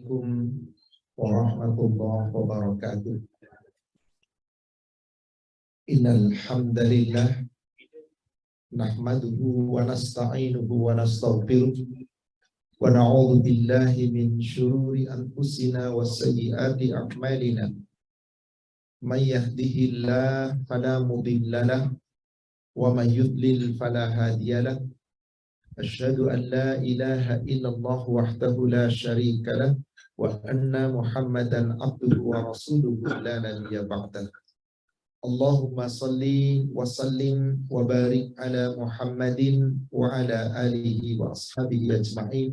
Assalamualaikum warahmatullahi wabarakatuh. Innal hamdalillah nahmaduhu wa nasta'inuhu wa nastaghfiruh wa na'udzu billahi min shururi anfusina wa sayyiati a'malina. May yahdihillahu fala mudilla lahu wa may yudlil fala hadiya lahu. Asyhadu an la ilaha illallah wahdahu la syarika lahu wa anna Muhammadan abduhu wa rasuluhu la nabiyya ba'dah. Allahumma salli wa sallim wa barik ala Muhammadin wa ala alihi wa ashabihi ajma'in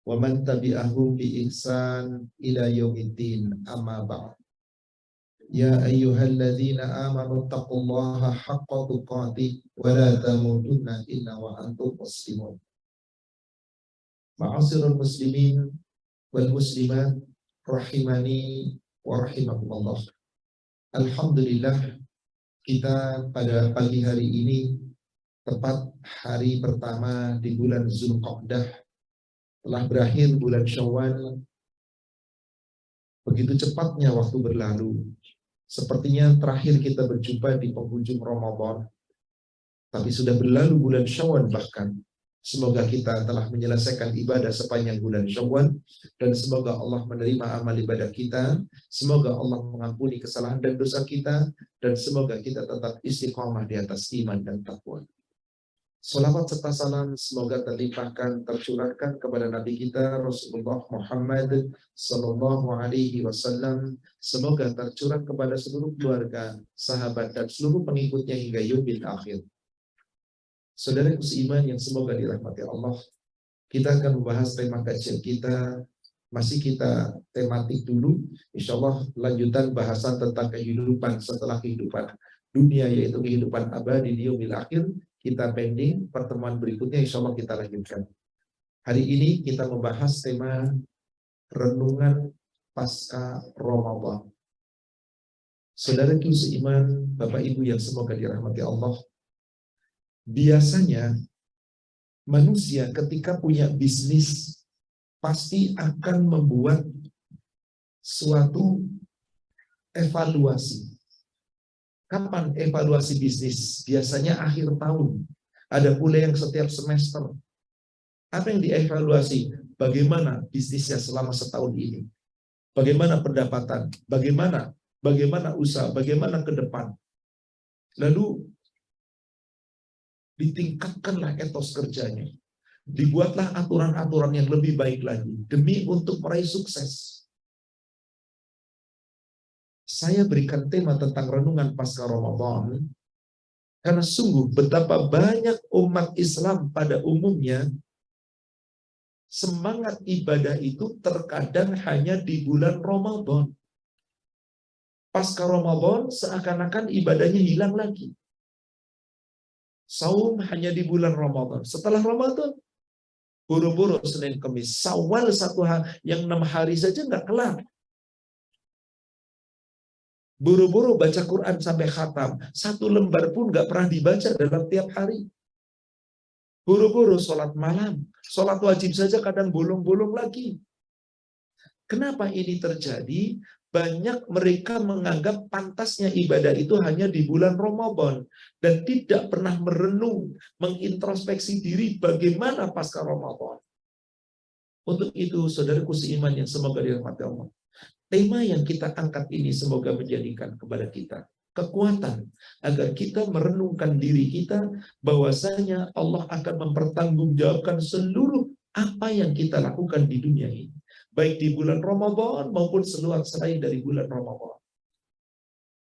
wa man tabi'ahum bi ihsan ila yaumiddin, amma ba'd. Ya ayyuhalladzina amanu taqullaha haqqa tuqatih wa la tamutunna illa wa antum muslimun. Ma'asyiral muslimin wal muslimat rahimani wa rahimakumullah. Alhamdulillah, kita pada pagi hari ini tepat hari pertama di bulan Zulqa'dah, telah berakhir bulan Syawal. Begitu cepatnya waktu berlalu. Sepertinya terakhir kita berjumpa di penghujung Ramadan, tapi sudah berlalu bulan Syawal bahkan. Semoga kita telah menyelesaikan ibadah sepanjang bulan Syawal, dan semoga Allah menerima amal ibadah kita, semoga Allah mengampuni kesalahan dan dosa kita, dan semoga kita tetap istiqamah di atas iman dan takwa. Salawat serta salam semoga terlimpahkan, tercurahkan kepada Nabi kita Rasulullah Muhammad Sallallahu Alaihi Wasallam. Semoga tercurah kepada seluruh keluarga, sahabat, dan seluruh pengikutnya hingga yaumil akhir. Saudaraku seiman yang semoga dirahmati Allah, kita akan membahas tema kajian kita. Masih kita tematik dulu, insya Allah lanjutan bahasan tentang kehidupan setelah kehidupan dunia, yaitu kehidupan abadi di yaumil akhir. Kita pending, pertemuan berikutnya insya Allah kita lanjutkan. Hari ini kita membahas tema renungan pasca Ramadan. Saudaraku seiman, Bapak Ibu yang semoga dirahmati Allah, biasanya manusia ketika punya bisnis pasti akan membuat suatu evaluasi. Kapan evaluasi bisnis? Biasanya akhir tahun. Ada pula yang setiap semester. Apa yang dievaluasi? Bagaimana bisnisnya selama setahun ini? Bagaimana pendapatan? Bagaimana usaha? Bagaimana ke depan? Lalu ditingkatkanlah etos kerjanya. Dibuatlah aturan-aturan yang lebih baik lagi demi untuk meraih sukses. Saya berikan tema tentang renungan pasca Ramadan karena sungguh betapa banyak umat Islam pada umumnya semangat ibadah itu terkadang hanya di bulan Ramadan. Pasca Ramadan seakan-akan ibadahnya hilang lagi. Saum hanya di bulan Ramadan. Setelah Ramadan, buru-buru Senin Kamis. Syawal satu hari, yang 6 hari saja nggak kelar. Buru-buru baca Quran sampai khatam. 1 lembar pun nggak pernah dibaca dalam tiap hari. Buru-buru sholat malam. Sholat wajib saja kadang bolong-bolong lagi. Kenapa ini terjadi? Banyak mereka menganggap pantasnya ibadah itu hanya di bulan Ramadan. Dan tidak pernah merenung, mengintrospeksi diri bagaimana pasca Ramadan. Untuk itu, saudaraku seiman yang semoga dirahmati Allah, tema yang kita angkat ini semoga menjadikan kepada kita kekuatan agar kita merenungkan diri kita bahwasanya Allah akan mempertanggungjawabkan seluruh apa yang kita lakukan di dunia ini, baik di bulan Ramadan maupun selain dari bulan Ramadan.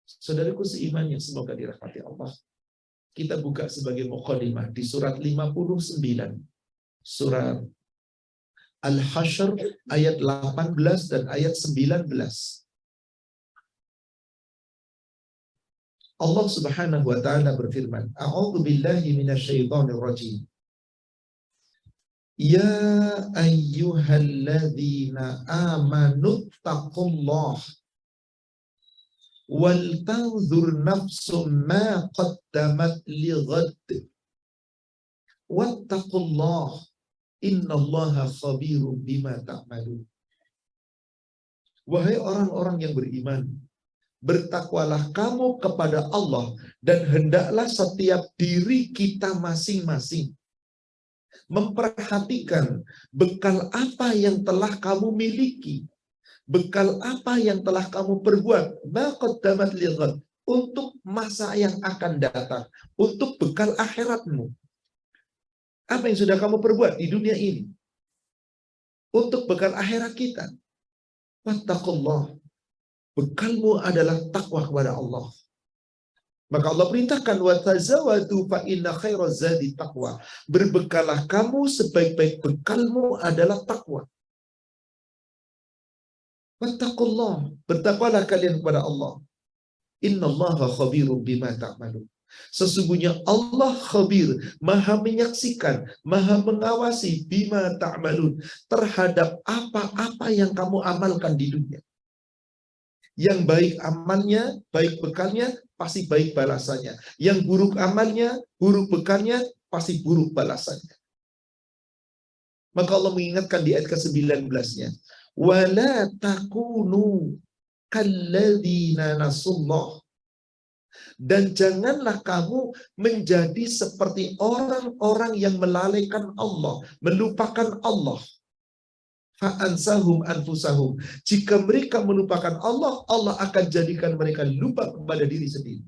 Saudaraku seiman yang semoga dirahmati Allah, kita buka sebagai muqaddimah di surat 59, surat Al-Hasyr ayat 18 dan ayat 19. Allah Subhanahu wa taala berfirman, A'udzu billahi minasyaitonir rajim. Ya ayyuhalladzina amanu taqullaha wal tanzur nafsum ma qaddamat lighad wattaqullaha innallaha khabirum bima ta'malun. Wahai orang-orang yang beriman, bertakwalah kamu kepada Allah, dan hendaklah setiap diri kita masing-masing memperhatikan bekal apa yang telah kamu miliki, bekal apa yang telah kamu perbuat, maqaddamat lighad, untuk masa yang akan datang, untuk bekal akhiratmu. Apa yang sudah kamu perbuat di dunia ini untuk bekal akhirat kita. Wattaqullah. Bekalmu adalah takwa kepada Allah. Maka Allah perintahkan wa tazawwadu fa inna khairaz zadi taqwa. Berbekalah kamu, sebaik-baik bekalmu adalah takwa. Wattaqullah. Bertakwalah kalian kepada Allah. Innallaha khabirum bima ta'malun. Sesungguhnya Allah khabir, maha menyaksikan, maha mengawasi bima ta'malun, terhadap apa-apa yang kamu amalkan di dunia. Yang baik amalnya, baik bekalnya, pasti baik balasannya. Yang buruk amalnya, buruk bekalnya, pasti buruk balasannya. Maka Allah mengingatkan di ayat ke-19-nya, wala takunu kalladzina nasullah. Dan janganlah kamu menjadi seperti orang-orang yang melalaikan Allah, melupakan Allah. Fa'ansahum anfusahum. Jika mereka melupakan Allah, Allah akan jadikan mereka lupa kepada diri sendiri.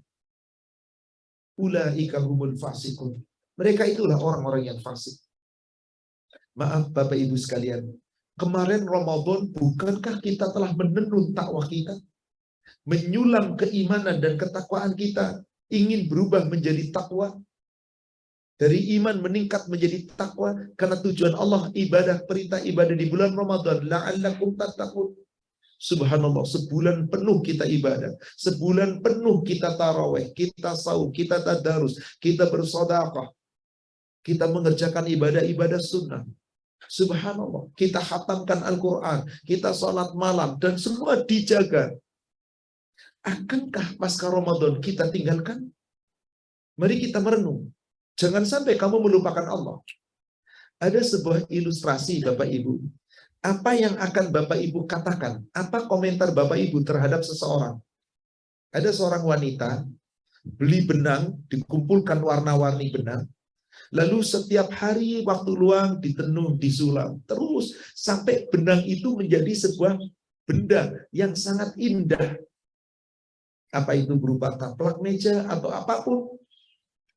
Ulaika humul fasikun. Mereka itulah orang-orang yang fasik. Maaf Bapak Ibu sekalian, kemarin Ramadan bukankah kita telah menenun takwa kita? Menyulam keimanan dan ketakwaan kita, ingin berubah menjadi takwa. Dari iman meningkat menjadi takwa, karena tujuan Allah ibadah, perintah ibadah di bulan Ramadan, la'allakum tattaqun. Subhanallah, sebulan penuh kita ibadah, sebulan penuh kita tarawih, kita saum, kita tadarus, kita bersedekah, kita mengerjakan ibadah-ibadah sunnah. Subhanallah, kita khatamkan Al-Quran, kita sholat malam, dan semua dijaga. Akankah pasca Ramadan kita tinggalkan? Mari kita merenung. Jangan sampai kamu melupakan Allah. Ada sebuah ilustrasi Bapak Ibu. Apa yang akan Bapak Ibu katakan? Apa komentar Bapak Ibu terhadap seseorang? Ada seorang wanita beli benang, dikumpulkan warna-warni benang. Lalu setiap hari waktu luang ditenun, disulam. Terus sampai benang itu menjadi sebuah benda yang sangat indah. Apa itu berupa taplak meja atau apapun.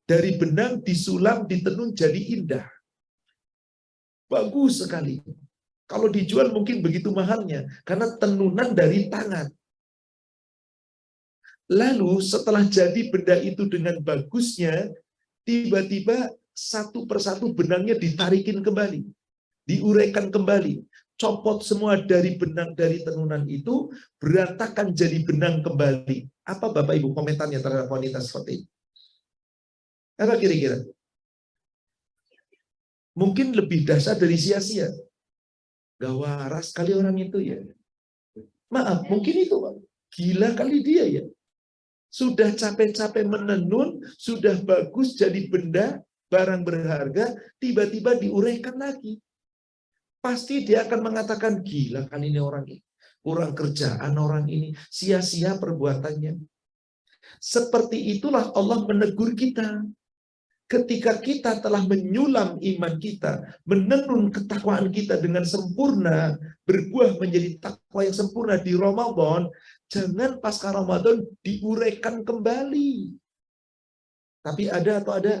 Dari benang disulam, ditenun jadi indah. Bagus sekali. Kalau dijual mungkin begitu mahalnya. Karena tenunan dari tangan. Lalu setelah jadi benda itu dengan bagusnya, tiba-tiba satu persatu benangnya ditarikin kembali. Diuraikan kembali. Copot semua dari benang dari tenunan itu, berantakan jadi benang kembali. Apa Bapak Ibu komentarnya terhadap wanita seperti ini? Apa kira-kira? Mungkin lebih dahsyat dari sia-sia. Gak waras kali orang itu ya. Maaf, mungkin itu Pak. Gila kali dia ya. Sudah capek-capek menenun, sudah bagus jadi benda, barang berharga, tiba-tiba diuraikan lagi. Pasti dia akan mengatakan, gila kali ini orang ini. Kurang kerjaan orang ini, sia-sia perbuatannya. Seperti itulah Allah menegur kita. Ketika kita telah menyulam iman kita, menenun ketakwaan kita dengan sempurna, berbuah menjadi takwa yang sempurna di Ramadan, jangan pasca Ramadan diuraikan kembali. Tapi ada atau ada?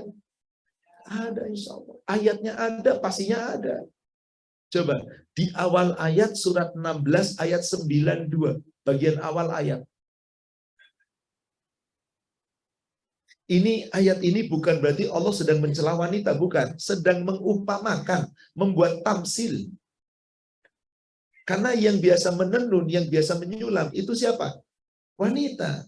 Ada insya Allah. Ayatnya ada, pastinya ada. Coba, di awal ayat surat 16 ayat 92, bagian awal ayat. Ini ayat ini bukan berarti Allah sedang mencela wanita, bukan. Sedang mengumpamakan, membuat tamsil. Karena yang biasa menenun, yang biasa menyulam, itu siapa? Wanita.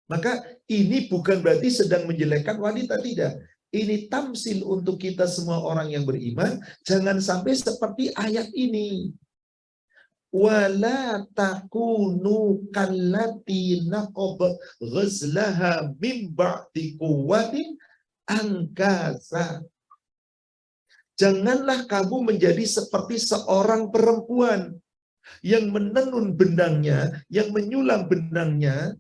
Maka ini bukan berarti sedang menjelekkan wanita, tidak. Ini tamsil untuk kita semua orang yang beriman. Jangan sampai seperti ayat ini. Wala takunu kallati naqab ghazlaha min ba'di quwwatin angkasa. Janganlah kamu menjadi seperti seorang perempuan yang menenun benangnya, yang menyulam benangnya,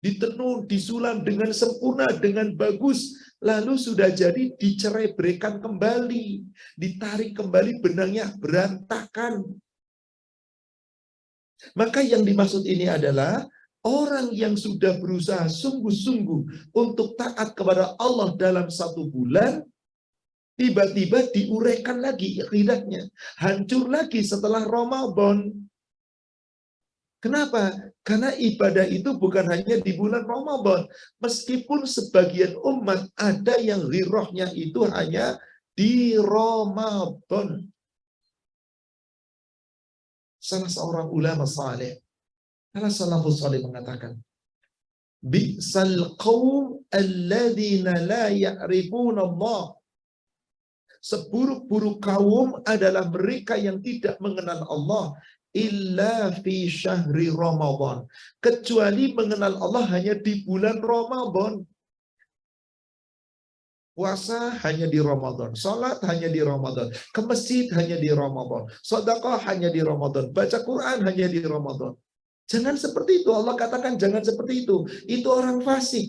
ditenun, disulam dengan sempurna, dengan bagus, lalu sudah jadi dicerai berikan kembali, ditarik kembali benangnya berantakan. Maka yang dimaksud ini adalah orang yang sudah berusaha sungguh-sungguh untuk taat kepada Allah dalam 1 bulan, tiba-tiba diuraikan lagi akidatnya, hancur lagi setelah Ramadan. Kenapa? Karena ibadah itu bukan hanya di bulan Ramadan. Meskipun sebagian umat ada yang rirohnya itu hanya di Ramadan. Salah seorang ulama saleh, salah salafus saleh mengatakan, Bi'sal qawm alladhina la ya'rifuna Allah. Seburuk-buruk kaum adalah mereka yang tidak mengenal Allah. Illa fi syahri Ramadan. Kecuali mengenal Allah hanya di bulan Ramadan. Puasa hanya di Ramadan, salat hanya di Ramadan, ke masjid hanya di Ramadan, sedekah hanya di Ramadan, baca Quran hanya di Ramadan. Jangan seperti itu. Allah katakan jangan seperti itu. Itu orang fasik.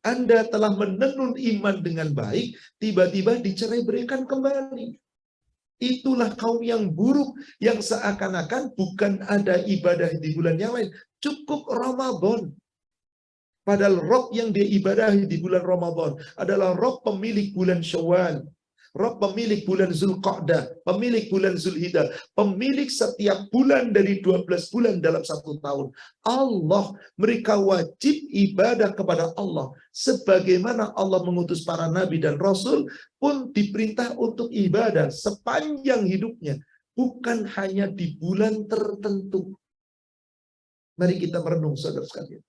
Anda telah menenun iman dengan baik, tiba-tiba dicerai berikan kembali. Itulah kaum yang buruk, yang seakan-akan bukan ada ibadah di bulan yang lain. Cukup Ramadan. Padahal Rabb yang dia ibadahi di bulan Ramadan adalah Rabb pemilik bulan Syawal, Rabb pemilik bulan Zulqa'dah, pemilik bulan Zulhijjah, pemilik setiap bulan dari 12 bulan dalam 1 tahun. Allah, mereka wajib ibadah kepada Allah. Sebagaimana Allah mengutus para nabi dan rasul pun diperintah untuk ibadah sepanjang hidupnya. Bukan hanya di bulan tertentu. Mari kita merenung, saudara sekalian.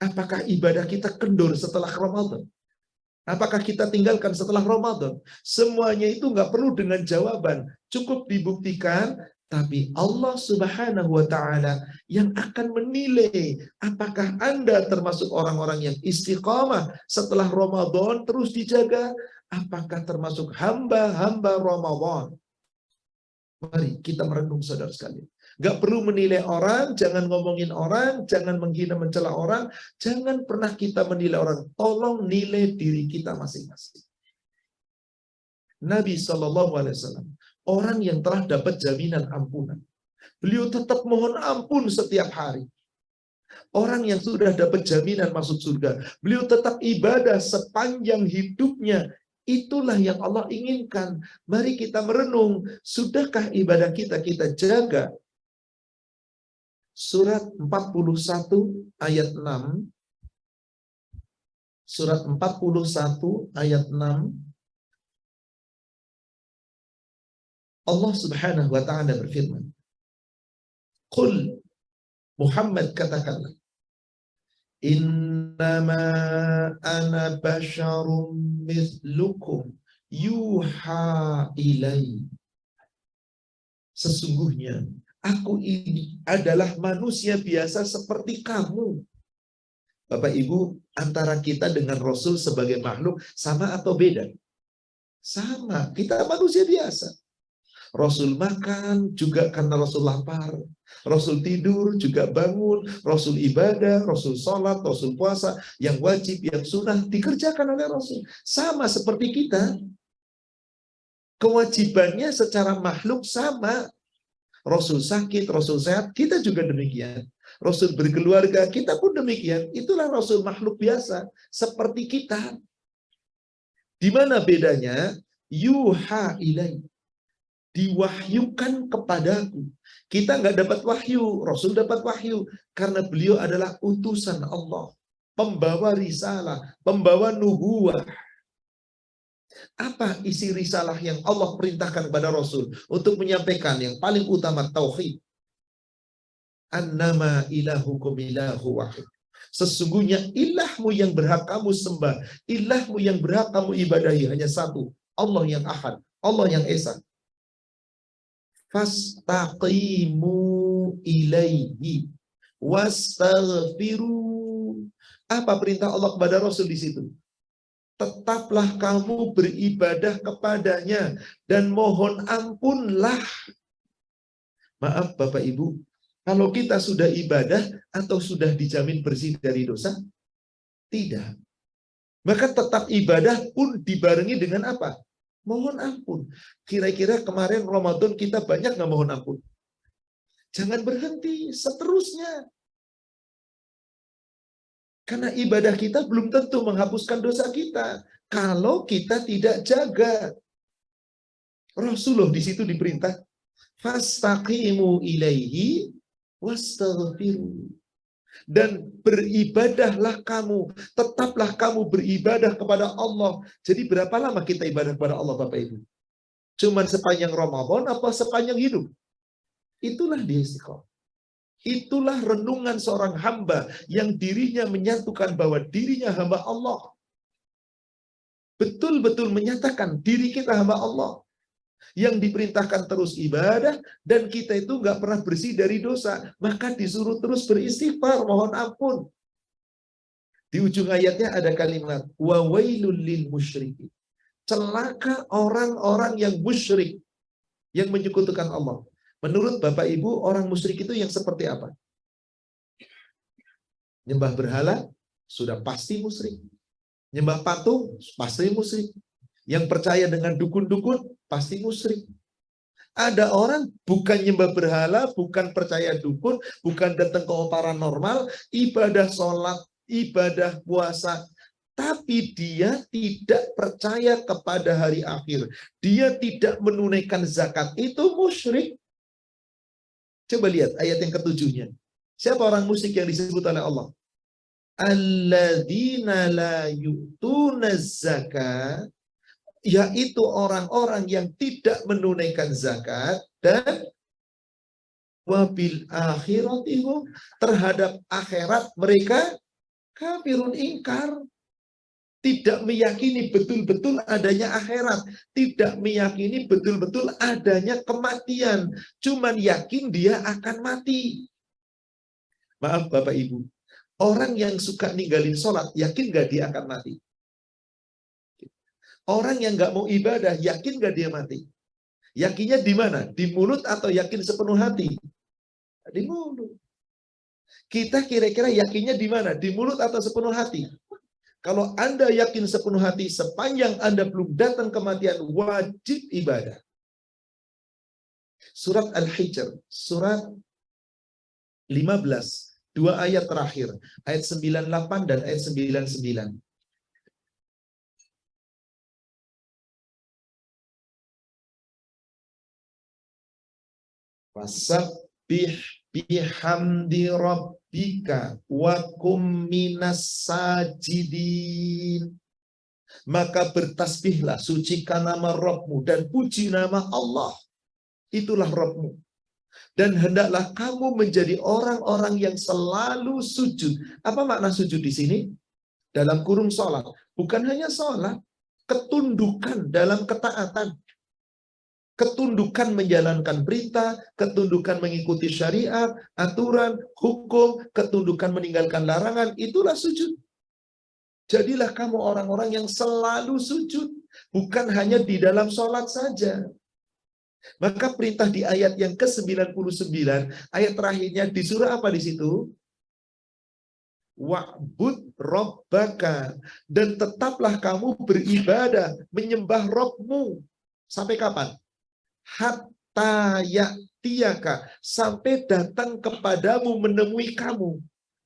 Apakah ibadah kita kendor setelah Ramadan? Apakah kita tinggalkan setelah Ramadan? Semuanya itu nggak perlu dengan jawaban. Cukup dibuktikan, tapi Allah Subhanahu wa Ta'ala yang akan menilai apakah Anda termasuk orang-orang yang istiqamah setelah Ramadan terus dijaga, apakah termasuk hamba-hamba Ramadan. Mari kita merenung, saudara sekalian. Gak perlu menilai orang, jangan ngomongin orang, jangan menghina mencela orang, jangan pernah kita menilai orang. Tolong nilai diri kita masing-masing. Nabi SAW, orang yang telah dapat jaminan ampunan, beliau tetap mohon ampun setiap hari. Orang yang sudah dapat jaminan masuk surga, beliau tetap ibadah sepanjang hidupnya. Itulah yang Allah inginkan. Mari kita merenung, sudahkah ibadah kita jaga? Surat 41 ayat 6. Surat 41 ayat 6. Allah Subhanahu wa Ta'ala berfirman, Qul, Muhammad katakanlah, Innama ana basyarum mithlukum yuha ilai. Sesungguhnya aku ini adalah manusia biasa seperti kamu. Bapak Ibu, antara kita dengan Rasul sebagai makhluk sama atau beda? Sama, kita manusia biasa. Rasul makan juga karena Rasul lapar. Rasul tidur juga bangun. Rasul ibadah, Rasul sholat, Rasul puasa. Yang wajib, yang sunnah dikerjakan oleh Rasul. Sama seperti kita. Kewajibannya secara makhluk sama. Rasul sakit, Rasul sehat, kita juga demikian. Rasul berkeluarga, kita pun demikian. Itulah Rasul makhluk biasa, seperti kita. Di mana bedanya? Yuha ilai. Diwahyukan kepadaku. Kita nggak dapat wahyu, Rasul dapat wahyu. Karena beliau adalah utusan Allah. Pembawa risalah, pembawa nubuwah. Apa isi risalah yang Allah perintahkan kepada Rasul untuk menyampaikan yang paling utama tauhid? Annama ilahukum ilahu wahid. Sesungguhnya ilahmu yang berhak kamu sembah, ilahmu yang berhak kamu ibadahi hanya satu, Allah yang ahad, Allah yang esa. Fastaqimu ilaihi wastaghfiru. Apa perintah Allah kepada Rasul di situ? Tetaplah kamu beribadah kepadanya dan mohon ampunlah. Maaf Bapak Ibu, kalau kita sudah ibadah atau sudah dijamin bersih dari dosa? Tidak. Maka tetap ibadah pun dibarengi dengan apa? Mohon ampun. Kira-kira kemarin Ramadan kita banyak nggak mohon ampun? Jangan berhenti, seterusnya. Karena ibadah kita belum tentu menghapuskan dosa kita. Kalau kita tidak jaga. Rasulullah di situ diperintah, fastaqimu ilaihi wastaghfiru. Dan beribadahlah kamu, tetaplah kamu beribadah kepada Allah. Jadi berapa lama kita ibadah kepada Allah Bapak Ibu? Cuman sepanjang Ramadan apa sepanjang hidup? Itulah dia istiqomah. Itulah renungan seorang hamba yang dirinya menyatukan bahwa dirinya hamba Allah. Betul-betul menyatakan diri kita hamba Allah. Yang diperintahkan terus ibadah, dan kita itu nggak pernah bersih dari dosa, maka disuruh terus beristighfar, mohon ampun. Di ujung ayatnya ada kalimat wa wailul lil musyrikin. Celaka orang-orang yang musyrik, yang menyekutukan Allah. Menurut Bapak Ibu, orang musyrik itu yang seperti apa? Nyembah berhala sudah pasti musyrik. Nyembah patung pasti musyrik. Yang percaya dengan dukun-dukun pasti musyrik. Ada orang bukan nyembah berhala, bukan percaya dukun, bukan datang ke paranormal, ibadah sholat, ibadah puasa, tapi dia tidak percaya kepada hari akhir. Dia tidak menunaikan zakat. Itu musyrik. Coba lihat ayat yang ketujuhnya. Siapa orang musyrik yang disebut oleh Allah? Alladzina la yu'tuna zakat, yaitu orang-orang yang tidak menunaikan zakat, dan wabil akhiratihum, terhadap akhirat mereka kafirun, ingkar. Tidak meyakini betul-betul adanya akhirat, tidak meyakini betul-betul adanya kematian, cuman yakin dia akan mati. Maaf Bapak Ibu, orang yang suka ninggalin sholat, yakin gak dia akan mati? Orang yang nggak mau ibadah, yakin nggak dia mati? Yakinnya di mana? Di mulut atau yakin sepenuh hati? Di mulut. Kita kira-kira yakinnya di mana? Di mulut atau sepenuh hati? Kalau Anda yakin sepenuh hati, sepanjang Anda belum datang kematian, wajib ibadah. Surat Al-Hijr, surat 15, 2 ayat terakhir, ayat 98 dan ayat 99. Wasabbih bihamdi rabbika wa kum minas sajidin. Maka bertasbihlah, sucikan nama Rabbmu dan puji nama Allah. Itulah Rabbmu. Dan hendaklah kamu menjadi orang-orang yang selalu sujud. Apa makna sujud di sini? Dalam kurung sholat. Bukan hanya sholat, ketundukan dalam ketaatan. Ketundukan menjalankan perintah, ketundukan mengikuti syariat, aturan, hukum, ketundukan meninggalkan larangan, itulah sujud. Jadilah kamu orang-orang yang selalu sujud, bukan hanya di dalam sholat saja. Maka perintah di ayat yang ke-99, ayat terakhirnya di surah apa di situ? Wa'bud rabbaka, dan tetaplah kamu beribadah, menyembah Rabbmu. Sampai kapan? Hatta ya'tiyaka, sampai datang kepadamu, menemui kamu.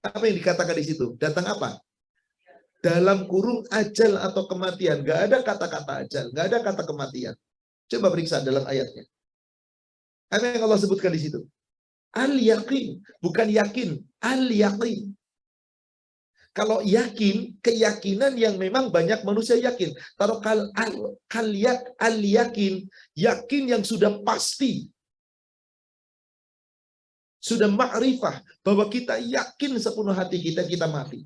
Apa yang dikatakan di situ? Datang apa? Dalam kurung ajal atau kematian. Gak ada kata-kata ajal, gak ada kata kematian. Coba periksa dalam ayatnya. Apa yang Allah sebutkan di situ? Al-yaqin, bukan yakin, al-yaqin. Kalau yakin, keyakinan yang memang banyak manusia yakin. Kalau al-yakin, yakin yang sudah pasti. Sudah ma'rifah, bahwa kita yakin sepenuh hati kita mati.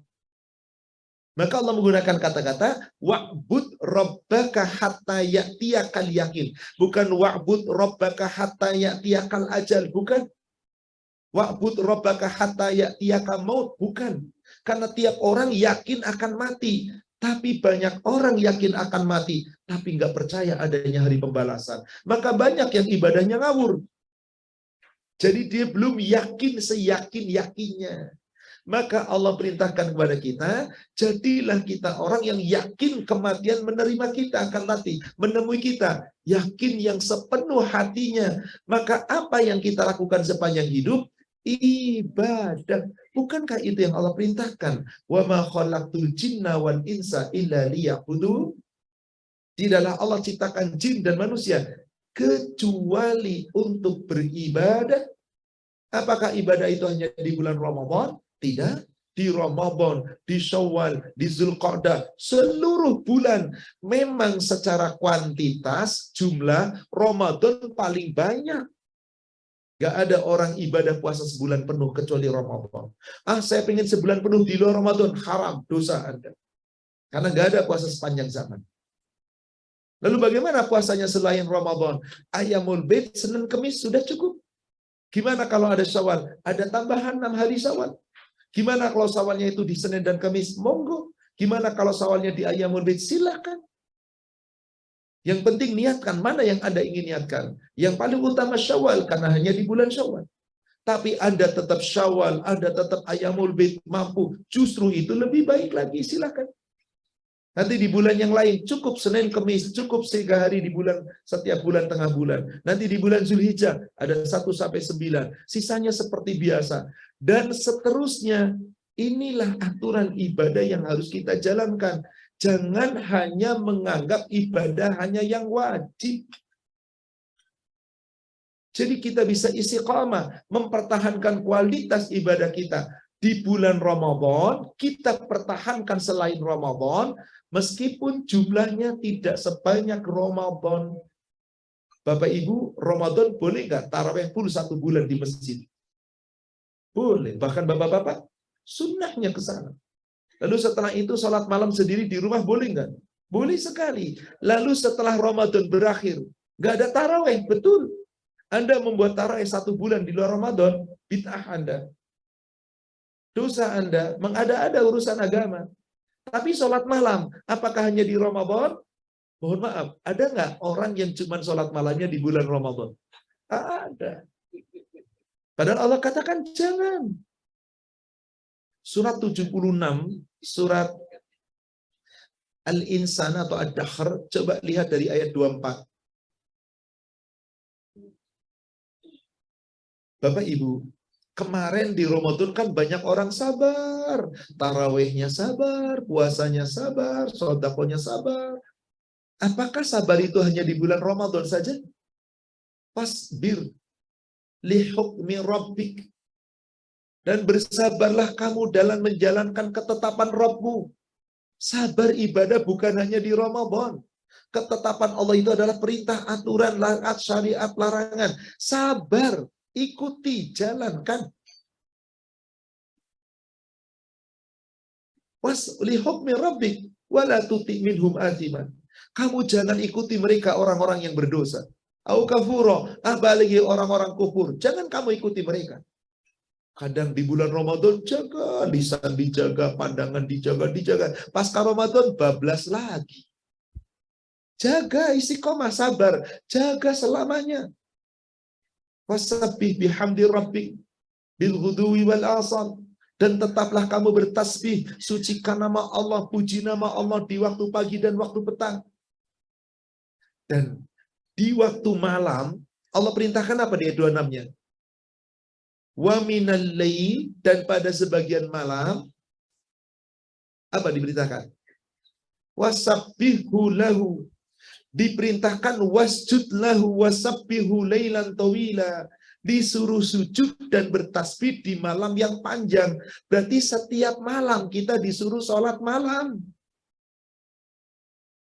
Maka Allah menggunakan kata-kata wa'bud rabbaka hatta ya'tiyakal yakin. Bukan wa'bud rabbaka hatta ya'tiyakal ajal. Bukan. Wa'bud rabbaka hatta ya'tiyakal maut. Bukan. Karena tiap orang yakin akan mati. Tapi banyak orang yakin akan mati. Tapi nggak percaya adanya hari pembalasan. Maka banyak yang ibadahnya ngawur. Jadi dia belum yakin seyakin-yakinnya. Maka Allah perintahkan kepada kita, jadilah kita orang yang yakin kematian menerima kita akan mati, menemui kita, yakin yang sepenuh hatinya. Maka apa yang kita lakukan sepanjang hidup? Ibadah. Bukankah itu yang Allah perintahkan? Wa ma khalaqtul jinna wal insa illa liya'budun. Tidaklah Allah ciptakan jin dan manusia kecuali untuk beribadah. Apakah ibadah itu hanya di bulan Ramadan? Tidak. Di Ramadan, di Syawal, di Zulqa'dah, seluruh bulan. Memang secara kuantitas, jumlah Ramadan paling banyak. Gak ada orang ibadah puasa sebulan penuh kecuali Ramadan. Saya pengen sebulan penuh di luar Ramadan. Haram, dosa Anda. Karena gak ada puasa sepanjang zaman. Lalu bagaimana puasanya selain Ramadan? Ayyamul Bid, Senin Kemis sudah cukup. Gimana kalau ada Syawal? Ada tambahan 6 hari Syawal. Gimana kalau Syawalnya itu di Senin dan Kamis? Monggo. Gimana kalau Syawalnya di Ayyamul Bid? Silakan. Yang penting niatkan mana yang Anda ingin niatkan. Yang paling utama Syawal karena hanya di bulan Syawal. Tapi Anda tetap Syawal, Anda tetap Ayyamul Bid mampu. Justru itu lebih baik lagi. Silakan. Nanti di bulan yang lain cukup Senin Kamis, cukup 3 hari di bulan setiap bulan tengah bulan. Nanti di bulan Zulhijjah ada 1 sampai 9. Sisanya seperti biasa. Dan seterusnya. Inilah aturan ibadah yang harus kita jalankan. Jangan hanya menganggap ibadah hanya yang wajib. Jadi kita bisa istiqamah, mempertahankan kualitas ibadah kita. Di bulan Ramadan, kita pertahankan selain Ramadan, meskipun jumlahnya tidak sebanyak Ramadan. Bapak Ibu, Ramadan boleh nggak tarawih full 1 bulan di masjid? Boleh. Bahkan bapak-bapak, sunnahnya ke sana. Lalu setelah itu sholat malam sendiri di rumah boleh nggak? Boleh sekali. Lalu setelah Ramadan berakhir, nggak ada tarawih, betul. Anda membuat tarawih 1 bulan di luar Ramadan, bid'ah Anda. Dosa Anda, mengada-ada urusan agama. Tapi sholat malam, apakah hanya di Ramadan? Mohon maaf, ada nggak orang yang cuma sholat malamnya di bulan Ramadan? Ada. Padahal Allah katakan jangan. Surat 76, surat Al-Insan atau Ad-Dahr, coba lihat dari ayat 24. Bapak Ibu, kemarin di Ramadan kan banyak orang sabar. Tarawihnya sabar, puasanya sabar, sedekahnya sabar. Apakah sabar itu hanya di bulan Ramadan saja? Fasbir li hukmi rabbik. Dan bersabarlah kamu dalam menjalankan ketetapan Rabbmu. Sabar ibadah bukan hanya di Ramadan. Ketetapan Allah itu adalah perintah, aturan, syariat, larangan. Sabar, ikuti, jalankan. Was li hukmi rabbik wala tuti minhum athiman. Kamu jangan ikuti mereka orang-orang yang berdosa. Au kafuro, apalagi orang-orang kufur. Jangan kamu ikuti mereka. Kadang di bulan Ramadan jaga, lisan dijaga, pandangan dijaga. Pasca Ramadan bablas lagi. Jaga istiqomah, sabar, jaga selamanya. Wasabbih bihamdi rabbik bil ghudwi wal asal. Dan tetaplah kamu bertasbih, sucikan nama Allah, puji nama Allah di waktu pagi dan waktu petang. Dan di waktu malam, Allah perintahkan apa di ayat 26-nya? Wa minal lail, dan pada sebagian malam apa diberitakan? Wasabbihu lahu, diperintahkan wasjud lahu wasabbihu lailan tawila, disuruh sujud dan bertasbih di malam yang panjang. Berarti setiap malam kita disuruh sholat malam.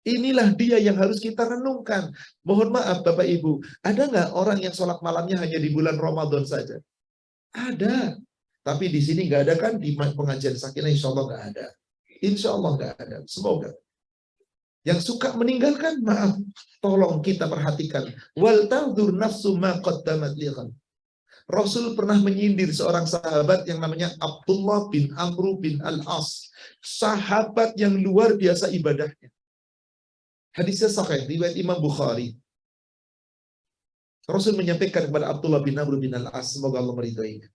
Inilah dia yang harus kita renungkan. Mohon maaf Bapak Ibu, ada nggak orang yang sholat malamnya hanya di bulan Ramadan saja? Ada. Tapi di sini nggak ada kan, di pengajian Sakinah insya Allah nggak ada. Insya Allah nggak ada. Semoga. Yang suka meninggalkan, maaf, tolong kita perhatikan. Wal tanzur nafsu ma qaddamat lighad. Rasul pernah menyindir seorang sahabat yang namanya Abdullah bin Amr bin Al-As. Sahabat yang luar biasa ibadahnya. Hadisnya sahih, riwayat Imam Bukhari. Rasul menyampaikan kepada Abdullah bin Amr bin Al-As, semoga Allah meridhoinya.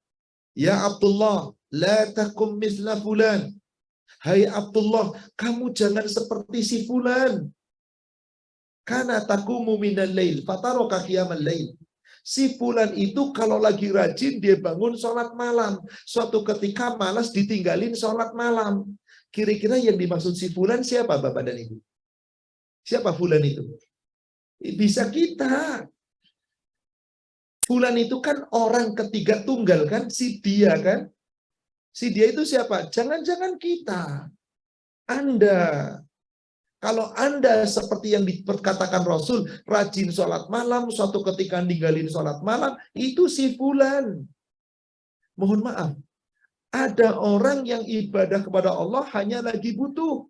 Ya Abdullah, la takum misla fulan. Hai Abdullah, kamu jangan seperti si fulan. Kana takumu minal lail, fataraka qiyamal lail. Si fulan itu kalau lagi rajin dia bangun sholat malam. Suatu ketika malas ditinggalin sholat malam. Kira-kira yang dimaksud si fulan siapa Bapak dan Ibu? Siapa fulan itu? Bisa kita. Fulan itu kan orang ketiga tunggal kan, si dia kan. Si dia itu siapa? Jangan-jangan kita. Anda. Kalau Anda seperti yang dikatakan Rasul, rajin sholat malam, suatu ketika ninggalin sholat malam, itu si fulan. Mohon maaf, ada orang yang ibadah kepada Allah hanya lagi butuh.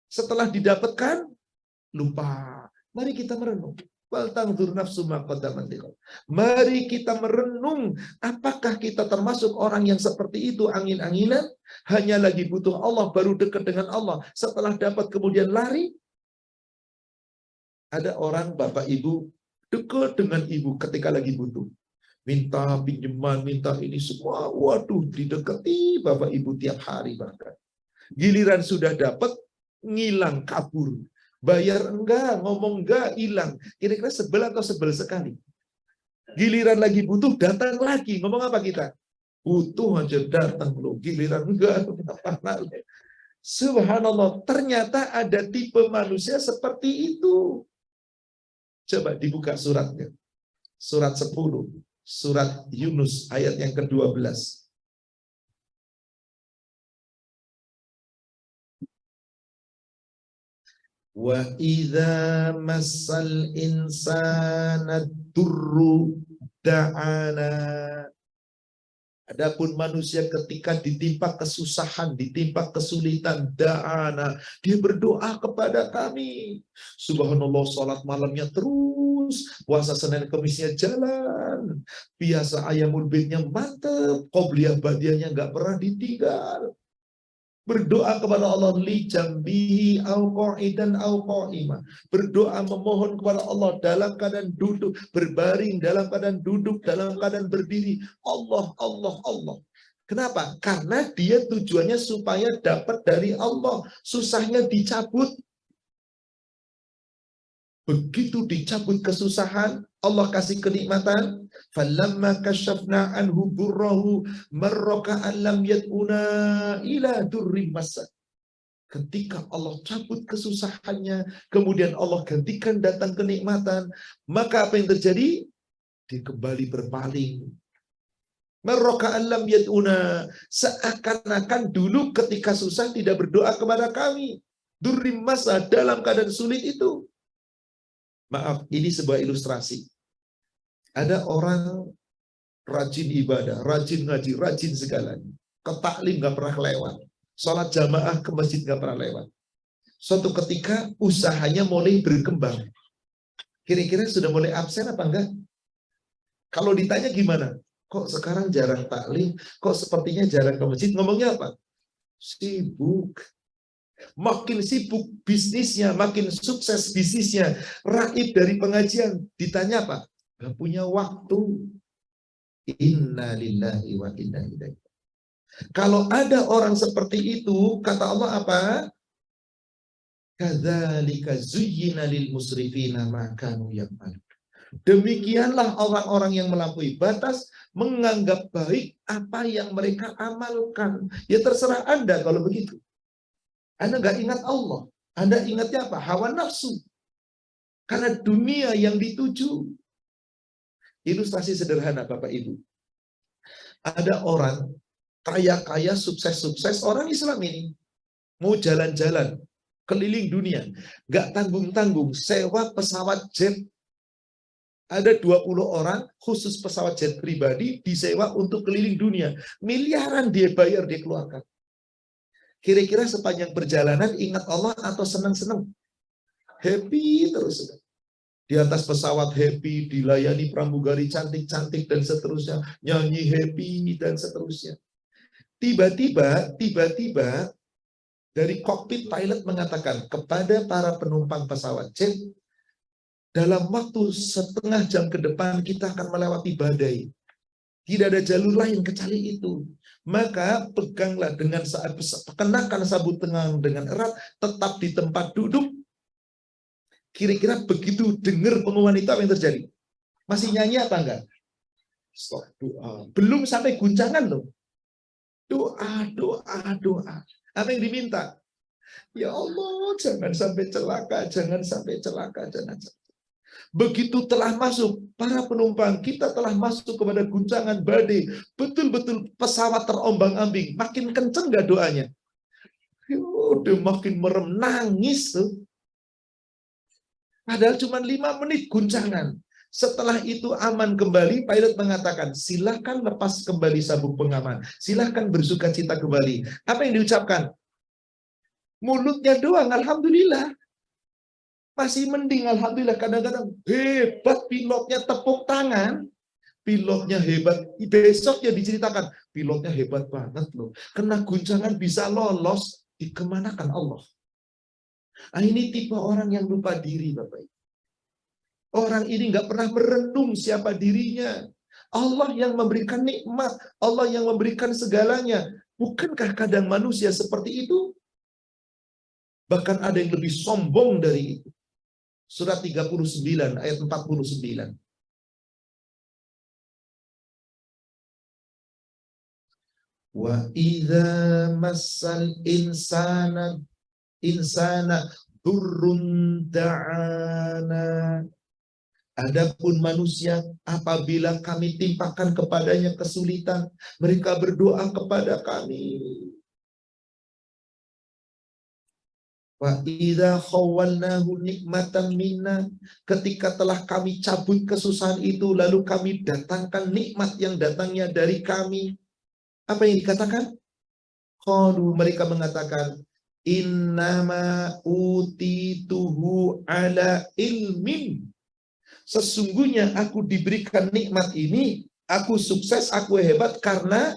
Setelah didapatkan, lupa. Mari kita merenung. Mari kita merenung, apakah kita termasuk orang yang seperti itu, angin-anginan, hanya lagi butuh Allah, baru dekat dengan Allah, setelah dapat kemudian lari. Ada orang bapak ibu dekat dengan ibu ketika lagi butuh, minta pinjaman, minta ini semua, waduh didekati bapak ibu tiap hari bahkan. Giliran sudah dapat, ngilang, kabur. Bayar enggak, ngomong enggak, hilang. Kira-kira sebel atau sebel sekali. Giliran lagi butuh, datang lagi. Ngomong apa kita? Butuh aja datang loh. Giliran enggak. Subhanallah, ternyata ada tipe manusia seperti itu. Coba dibuka suratnya. Surat 10. Surat Yunus ayat yang ke-12. Wa idza massal insana durru da'ana. Adapun manusia ketika ditimpa kesusahan, ditimpa kesulitan, da'ana, dia berdoa kepada kami. Subhanallah, sholat malamnya terus, puasa Senin Kemisnya jalan, biasa ayamul baitnya mantep, qobliyah badiahnya nggak pernah ditinggal. Berdoa kepada Allah li jambihi au qa'idan au qa'ima. Berdoa memohon kepada Allah dalam keadaan duduk, berbaring, dalam keadaan duduk, dalam keadaan berdiri. Allah, Allah, Allah. Kenapa? Karena dia tujuannya supaya dapat dari Allah. Susahnya dicabut. Begitu dicabut kesusahan, Allah kasih kenikmatan. Falamma kasyafna anhu burrahu marraka lam yad'una ila durrim masad. Ketika Allah cabut kesusahannya, kemudian Allah gantikan datang kenikmatan, maka apa yang terjadi? Dia kembali berpaling. Marraka lam yad'una, seakan-akan dulu ketika susah tidak berdoa kepada kami. Durrim masad, dalam keadaan sulit itu. Maaf, ini sebuah ilustrasi. Ada orang rajin ibadah, rajin ngaji, rajin segalanya. Ke taklim nggak pernah lewat. Sholat jamaah ke masjid nggak pernah lewat. Suatu ketika usahanya mulai berkembang. Kira-kira sudah mulai absen apa enggak? Kalau ditanya gimana? Kok sekarang jarang taklim? Kok sepertinya jarang ke masjid? Ngomongnya apa? Sibuk. Makin sibuk bisnisnya, makin sukses bisnisnya, raib dari pengajian. Ditanya apa? Gak punya waktu. Inna lillahi wa inna ilaihi. Kalau ada orang seperti itu, kata Allah apa? Kadzalika zuyyina lil musrifina ma kanu ya'malun. Demikianlah orang-orang yang melampaui batas menganggap baik apa yang mereka amalkan. Ya terserah Anda kalau begitu. Anda nggak ingat Allah. Anda ingatnya apa? Hawa nafsu. Karena dunia yang dituju. Ilustrasi sederhana Bapak Ibu. Ada orang kaya-kaya, sukses-sukses, orang Islam ini. Mau jalan-jalan, keliling dunia. Nggak tanggung-tanggung, sewa pesawat jet. Ada 20 orang khusus pesawat jet pribadi disewa untuk keliling dunia. Miliaran dia bayar, dia keluarkan. Kira-kira sepanjang perjalanan ingat Allah atau senang-senang? Happy terus. Di atas pesawat happy, dilayani pramugari cantik-cantik dan seterusnya. Nyanyi happy dan seterusnya. Tiba-tiba dari kokpit pilot mengatakan kepada para penumpang pesawat jet, Dalam waktu setengah jam ke depan kita akan melewati badai. Tidak ada jalur lain kecuali itu. Maka peganglah dengan saat kenakan sabut tangan dengan erat, tetap di tempat duduk. Kira-kira begitu dengar pengumuman itu apa yang terjadi? Masih nyanyi apa enggak? Stop doa. Belum sampai guncangan loh. Doa, doa, doa. Apa yang diminta? Ya Allah, jangan sampai celaka, jangan sampai celaka, jangan sampai. Begitu telah masuk, para penumpang, kita telah masuk kepada guncangan badai. Betul-betul pesawat terombang-ambing. Makin kenceng gak doanya? Udah makin merem, nangis tuh. Padahal cuma 5 menit guncangan. Setelah itu aman kembali, pilot mengatakan, silakan lepas kembali sabuk pengaman. Silakan bersuka cita kembali. Apa yang diucapkan? Mulutnya doang, alhamdulillah. Masih mending, alhamdulillah. Kadang-kadang hebat pilotnya, tepuk tangan. Pilotnya hebat. Besoknya diceritakan, pilotnya hebat banget loh. Kena guncangan bisa lolos, dikemanakan Allah. Nah, ini tipe orang yang lupa diri, Bapak Ibu. Orang ini nggak pernah merenung siapa dirinya. Allah yang memberikan nikmat, Allah yang memberikan segalanya. Bukankah kadang manusia seperti itu? Bahkan ada yang lebih sombong dari itu. Surat 39 ayat 49. Wa idza massal insana durrun da'ana. Adapun manusia, apabila kami timpakan kepadanya kesulitan, mereka berdoa kepada kami. Wa idza khawalnahu nikmatan minna, ketika telah kami cabut kesusahan itu, lalu kami datangkan nikmat yang datangnya dari kami. Apa yang dikatakan? Qalu, mereka mengatakan, innama utituhu ala ilmin. Sesungguhnya aku diberikan nikmat ini, aku sukses, aku hebat karena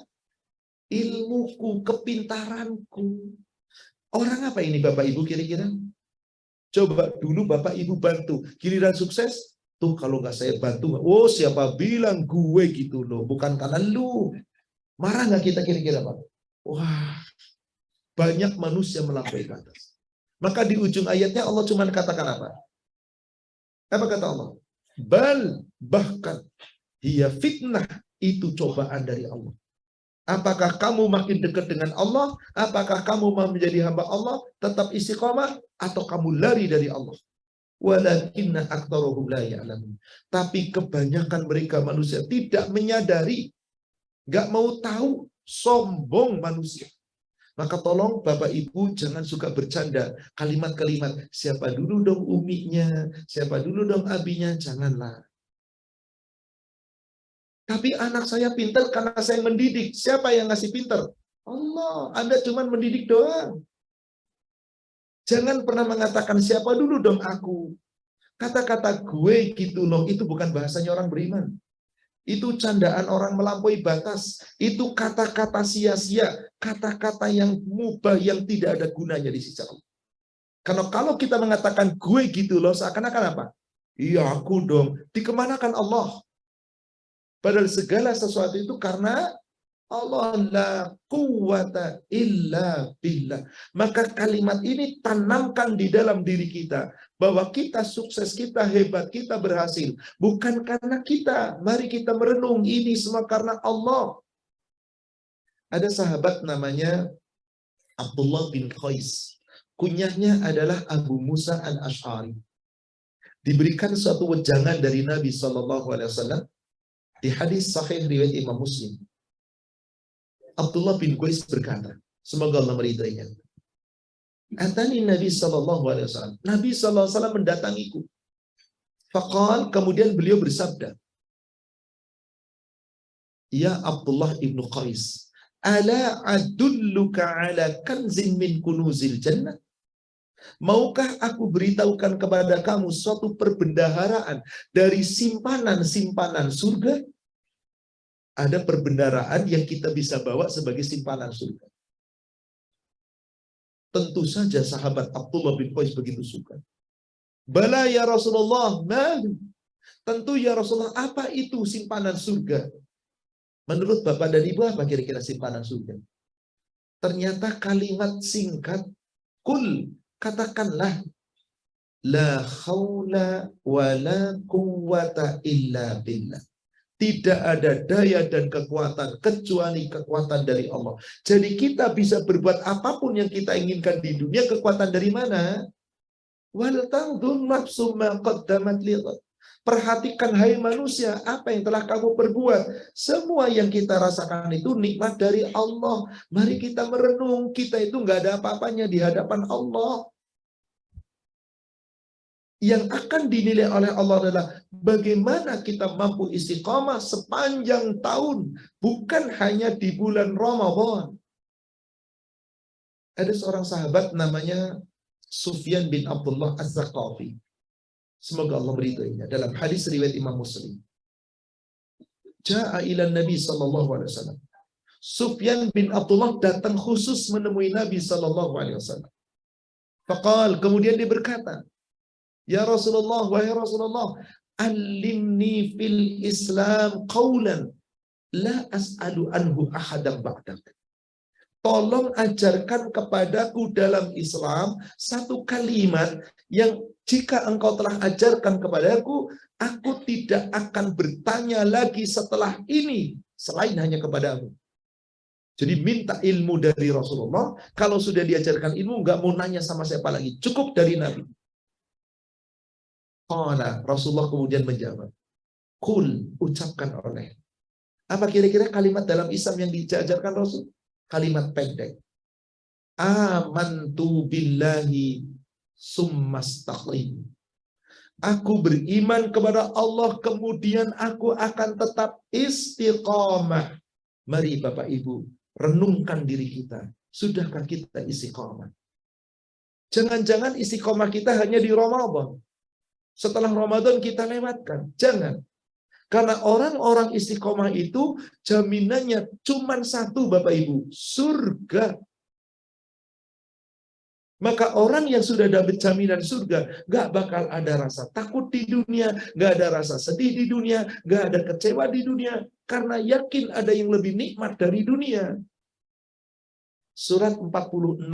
ilmuku, kepintaranku. Orang apa ini Bapak Ibu kira-kira? Coba dulu Bapak Ibu bantu, giliran sukses, tuh kalau nggak saya bantu, oh siapa bilang gue gitu loh, bukan karena lu. Marah nggak kita kira-kira Pak? Wah, banyak manusia melampaui batas. Maka di ujung ayatnya Allah cuma katakan apa? Apa kata Allah? Bahkan dia fitnah, itu cobaan dari Allah. Apakah kamu makin dekat dengan Allah? Apakah kamu mau menjadi hamba Allah, tetap istiqomah, atau kamu lari dari Allah? Walakinna aktsarahum la ya'lamun. Tapi kebanyakan mereka manusia tidak menyadari, nggak mau tahu, sombong manusia. Maka tolong Bapak Ibu jangan suka bercanda kalimat-kalimat siapa dulu dong uminya, siapa dulu dong abinya, janganlah. Tapi anak saya pintar karena saya mendidik. Siapa yang ngasih pintar? Allah. Anda cuma mendidik doang. Jangan pernah mengatakan siapa dulu dong aku. Kata-kata gue gitu loh, itu bukan bahasanya orang beriman. Itu candaan orang melampaui batas. Itu kata-kata sia-sia, kata-kata yang mubah, yang tidak ada gunanya di sisi Allah. Karena kalau kita mengatakan gue gitu loh, seakan-akan apa? Iya aku dong. Dikemanakan Allah. Padahal segala sesuatu itu karena Allah, la quwata illa billah. Maka kalimat ini tanamkan di dalam diri kita, bahwa kita sukses, kita hebat, kita berhasil bukan karena kita. Mari kita merenung, ini semua karena Allah. Ada sahabat namanya Abdullah bin Qais. Kunyahnya adalah Abu Musa al-Ash'ari. Diberikan suatu wejangan dari Nabi SAW di hadis sahih riwayat Imam Muslim. Abdullah bin Qais berkata, semoga Allah meridainya. Atani Nabi SAW. Nabi SAW mendatangiku. Faqal, kemudian beliau bersabda, ya Abdullah ibnu Qais, ala adulluka ala kanzin min kunuzil jannah. Maukah aku beritahukan kepada kamu suatu perbendaharaan dari simpanan-simpanan surga? Ada perbendaharaan yang kita bisa bawa sebagai simpanan surga. Tentu saja sahabat Abdullah bin Qais begitu suka. Bala ya Rasulullah, tentu ya Rasulullah, apa itu simpanan surga? Menurut Bapak dan Ibu, apa kira-kira simpanan surga? Ternyata kalimat singkat, kul, katakanlah, la haula wa la quwwata illa billah. Tidak ada daya dan kekuatan kecuali kekuatan dari Allah. Jadi kita bisa berbuat apapun yang kita inginkan di dunia. Kekuatan dari mana? Wal tanzur nafsum ma qaddamat lighad. Perhatikan hai manusia, apa yang telah kamu perbuat. Semua yang kita rasakan itu nikmat dari Allah. Mari kita merenung, kita itu nggak ada apa-apanya di hadapan Allah. Yang akan dinilai oleh Allah adalah bagaimana kita mampu istiqamah sepanjang tahun, bukan hanya di bulan Ramadan. Ada seorang sahabat namanya Sufyan bin Abdullah Az-Zaqafi. Semoga Allah meridhoinya. Dalam hadis riwayat Imam Muslim. Ja'a ila Nabi sallallahu alaihi wasallam. Sufyan bin Abdullah datang khusus menemui Nabi sallallahu alaihi wasallam. Faqal, kemudian dia berkata, ya Rasulullah, wahai Rasulullah, alimni fil Islam qawlan la as'alu anhu ahadan ba'dak. Tolong ajarkan kepadaku dalam Islam satu kalimat yang jika engkau telah ajarkan kepadaku, aku tidak akan bertanya lagi setelah ini selain hanya kepadamu. Jadi minta ilmu dari Rasulullah. Kalau sudah diajarkan ilmu, nggak mau nanya sama siapa lagi. Cukup dari Nabi. Rasulullah kemudian menjawab, kul, ucapkan oleh. Apa kira-kira kalimat dalam Islam yang diajarkan Rasul? Kalimat pendek. Amantu billahi summastaqim. Aku beriman kepada Allah, kemudian aku akan tetap istiqamah. Mari Bapak Ibu, renungkan diri kita. Sudahkah kita istiqamah? Jangan-jangan istiqamah kita hanya di Ramadan. Setelah Ramadan kita lewatkan. Jangan. Karena orang-orang istiqomah itu jaminannya cuma satu Bapak Ibu. Surga. Maka orang yang sudah dapat jaminan surga, gak bakal ada rasa takut di dunia, gak ada rasa sedih di dunia, gak ada kecewa di dunia. Karena yakin ada yang lebih nikmat dari dunia. Surat 46.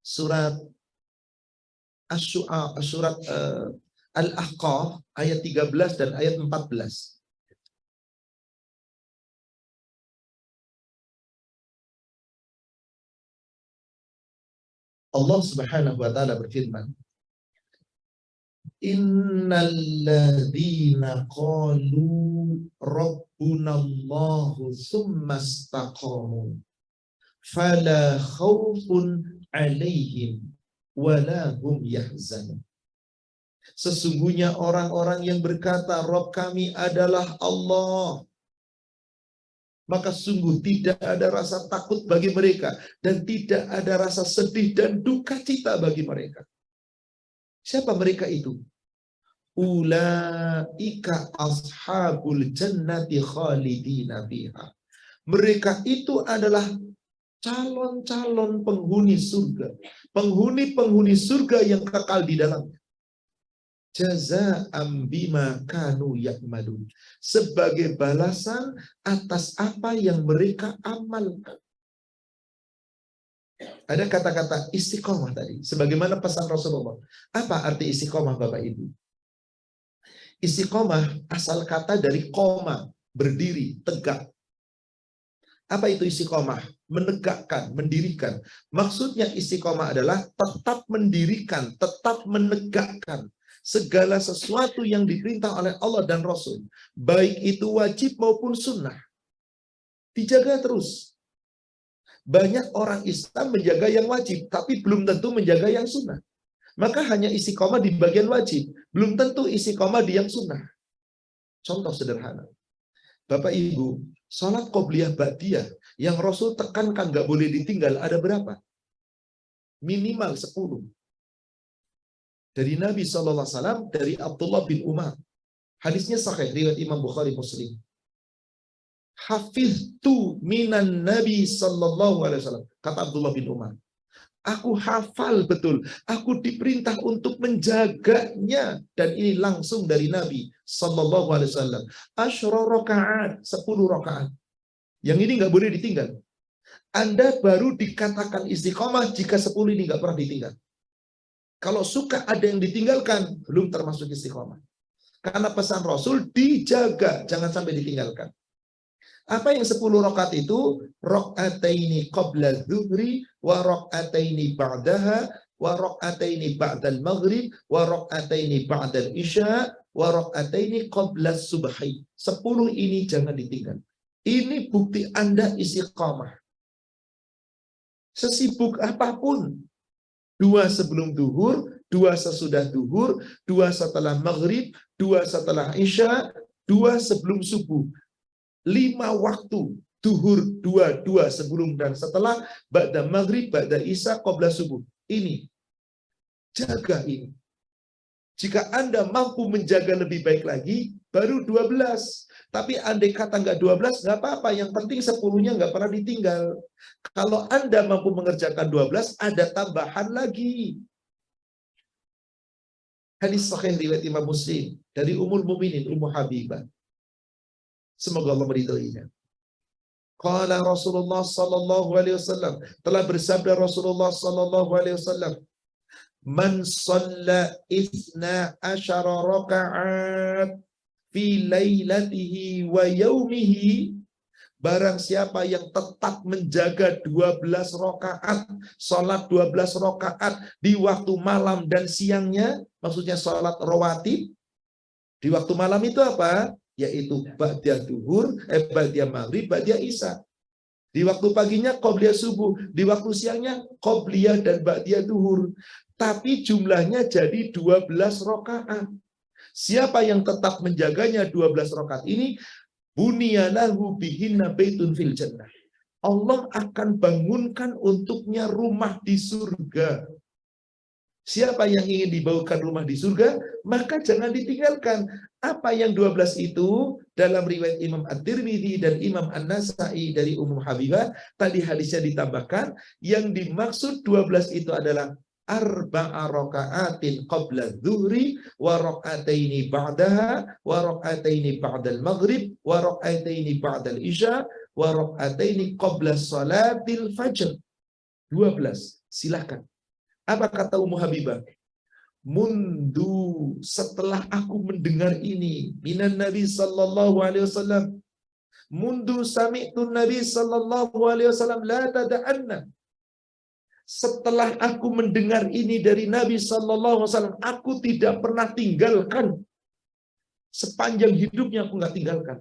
Surat Surat Al-Ahqaf ayat 13 dan ayat 14. Allah Subhanahu wa taala berfirman, Innal ladzina qalu rabbunallahu tsumma istaqamu fala khaufun 'alaihim wala hum yahzanun. Sesungguhnya orang-orang yang berkata Rabb kami adalah Allah, maka sungguh tidak ada rasa takut bagi mereka dan tidak ada rasa sedih dan duka cita bagi mereka. Siapa mereka itu? Ulaika ashabul jannati khalidina fiha. Mereka itu adalah calon-calon penghuni surga. Penghuni-penghuni surga yang kekal di dalamnya. Jazaa'an bima kanu ya'malun. Sebagai balasan atas apa yang mereka amalkan. Ada kata-kata istiqomah tadi. Sebagaimana pesan Rasulullah. Apa arti istiqomah Bapak Ibu? Istiqomah asal kata dari qoma, berdiri, tegak. Apa itu istiqomah? Menegakkan, mendirikan. Maksudnya istiqomah adalah tetap mendirikan, tetap menegakkan segala sesuatu yang diperintah oleh Allah dan Rasul. Baik itu wajib maupun sunnah. Dijaga terus. Banyak orang Islam menjaga yang wajib, tapi belum tentu menjaga yang sunnah. Maka hanya istiqomah di bagian wajib, belum tentu istiqomah di yang sunnah. Contoh sederhana. Bapak Ibu, salat qobliyah ba'diyah yang Rasul tekankan nggak boleh ditinggal ada berapa? Minimal 10. Dari Nabi SAW, dari Abdullah bin Umar. Hadisnya sahih, riwayat Imam Bukhari Muslim. Hafiztu minan Nabi SAW. Kata Abdullah bin Umar. Aku hafal betul. Aku diperintah untuk menjaganya. Dan ini langsung dari Nabi Sallallahu Alaihi Wasallam. Asyra rakaat, 10 rakaat. Yang ini nggak boleh ditinggal. Anda baru dikatakan istiqomah jika 10 ini nggak pernah ditinggal. Kalau suka ada yang ditinggalkan, belum termasuk istiqomah. Karena pesan Rasul dijaga, jangan sampai ditinggalkan. Apa yang 10 rakaat itu? Rakaataini qabla dzuhri wa rakaataini ba'daha wa rakaataini ba'dal maghrib wa rakaataini ba'dal isya wa rakaataini qabla subhi. 10 ini jangan ditinggal. Ini bukti Anda istiqamah. Sesibuk apapun, 2 sebelum duhur, 2 sesudah duhur, 2 setelah maghrib, 2 setelah isya, 2 sebelum subuh. 5 waktu, duhur 2 sebelum dan setelah, ba'da maghrib, ba'da isya, qabla subuh. Ini, jaga ini. Jika Anda mampu menjaga lebih baik lagi, baru 12. Tapi andai kata nggak 12, nggak apa-apa. Yang penting 10-nya nggak pernah ditinggal. Kalau Anda mampu mengerjakan 12, ada tambahan lagi. Hadis sahih riwayat Imam Muslim dari Ummul Mukminin Ummu Habibah. Semoga Allah meridhoinya. Qala Rasulullah sallallahu alaihi wasallam, telah bersabda Rasulullah sallallahu alaihi wasallam, man shalla 12 rakaat fi lailatihi wa yaumihi, barang siapa yang tetap menjaga 12 rakaat, salat 12 rakaat di waktu malam dan siangnya, maksudnya salat rawatib. Di waktu malam itu apa? Yaitu ba'da duhur, ba'da maghrib, ba'da isya. Di waktu paginya qobliyah subuh, di waktu siangnya qobliyah dan ba'da duhur. Tapi jumlahnya jadi 12 rakaat. Siapa yang tetap menjaganya 12 rakaat ini, bunyalahu bihinna baitun fil jannah. Allah akan bangunkan untuknya rumah di surga. Siapa yang ingin dibawakan rumah di surga, maka jangan ditinggalkan. Apa yang 12 itu? Dalam riwayat Imam At-Tirmidzi dan Imam An-Nasa'i dari Ummu Habibah, tadi hadisnya ditambahkan, yang dimaksud 12 itu adalah arba'a raka'atin qabla dzuhri wa raka'ataini ba'daha wa raka'ataini ba'dal maghrib wa raka'ataini ba'dal isya wa raka'ataini qabla salatil fajr. 12. Silakan. Apa kata Ummu Habibah? Mundu, setelah aku mendengar ini, minan Nabi sallallahu alaihi wasallam, mundu sami'tu Nabi sallallahu alaihi wasallam la tada'anna. Setelah aku mendengar ini dari Nabi sallallahu alaihi wasallam, aku tidak pernah tinggalkan. Sepanjang hidupnya aku nggak tinggalkan.